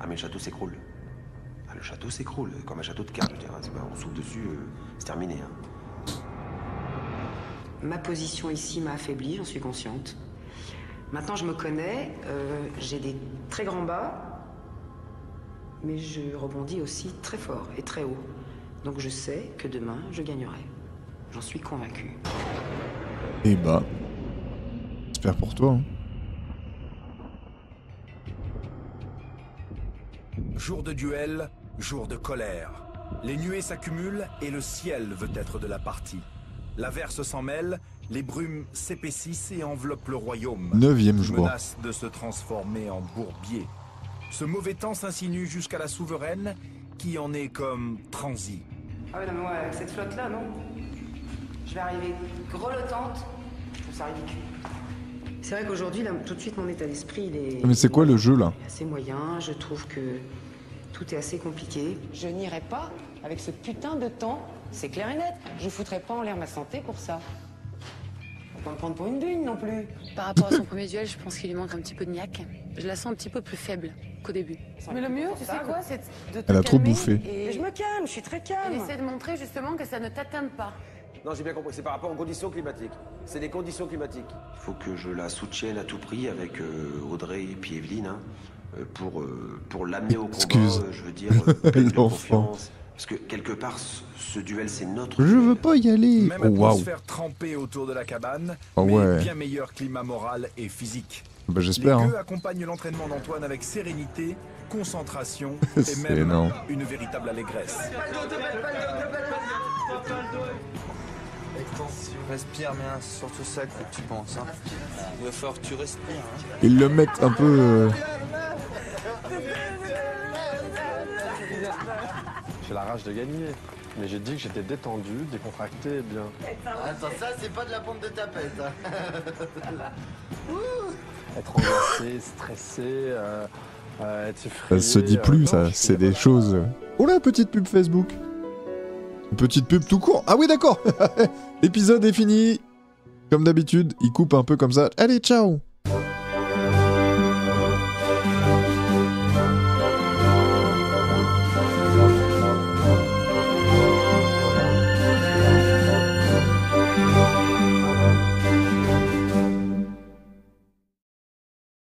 ah mais le château s'écroule. Ah, le château s'écroule, comme un château de cartes. Je veux dire, hein, c'est pas, on souffle dessus, c'est terminé. Hein. Ma position ici m'a affaiblie, j'en suis consciente. Maintenant, je me connais, j'ai des très grands bas, mais je rebondis aussi très fort et très haut. Donc je sais que demain, je gagnerai. J'en suis convaincue. Et bah. J'espère pour toi. Hein. Jour de duel, jour de colère. Les nuées s'accumulent et le ciel veut être de la partie. L'averse s'en mêle, les brumes s'épaississent et enveloppent le royaume. 9e jour. Menace de se transformer en bourbier. Ce mauvais temps s'insinue jusqu'à la souveraine, qui en est comme transie. Ah ouais, non, mais moi, avec cette flotte-là, non. Je vais arriver grelottante. Je trouve ça ridicule. C'est vrai qu'aujourd'hui, là, tout de suite, mon état d'esprit, il est... Mais c'est quoi le jeu, là? assez moyen. Je trouve que tout est assez compliqué. Je n'irai pas avec ce putain de temps. C'est clair et net. Je foutrais pas en l'air ma santé pour ça. Faut pas me prendre pour une dune non plus. Par rapport à son premier duel, je pense qu'il lui manque un petit peu de niaque. Je la sens un petit peu plus faible qu'au début. Mais le mieux, tu sais quoi, c'est de te Elle a trop calmer bouffé. Et je me calme, je suis très calme. et essayer de montrer justement que ça ne t'atteinte pas. Non, j'ai bien compris, c'est par rapport aux conditions climatiques. C'est des conditions climatiques. Il faut que je la soutienne à tout prix avec Audrey et puis Evelyne, hein, pour l'amener au combat, Excuse. je veux dire, avec de confiance. Parce que quelque part, ce duel, c'est notre Je veux pas y aller. Même Oh, waouh. atmosphère trempée autour de la cabane, Ah mais ouais. bien meilleur climat moral et physique. Bah, j'espère. Les Hein. gueux accompagnent l'entraînement d'Antoine avec sérénité, concentration C'est et même énorme. une véritable allégresse. Extension. Respire bien, c'est surtout ça qu'il faut que tu penses. Hein. Il va falloir que tu respires. Hein. Ils le mettent un peu... J'ai la rage de gagner. Mais j'ai dit que j'étais détendu, décontracté et bien. Attends, ça, c'est pas de la pompe de tapette. Être angoissé, stressé, être effrayé. Ça se dit plus, non, ça. je C'est suis des pas- choses... Oh là, petite pub Facebook. Une petite pub tout court. Ah oui, d'accord. L'épisode est fini. Comme d'habitude, il coupe un peu comme ça. Allez, ciao.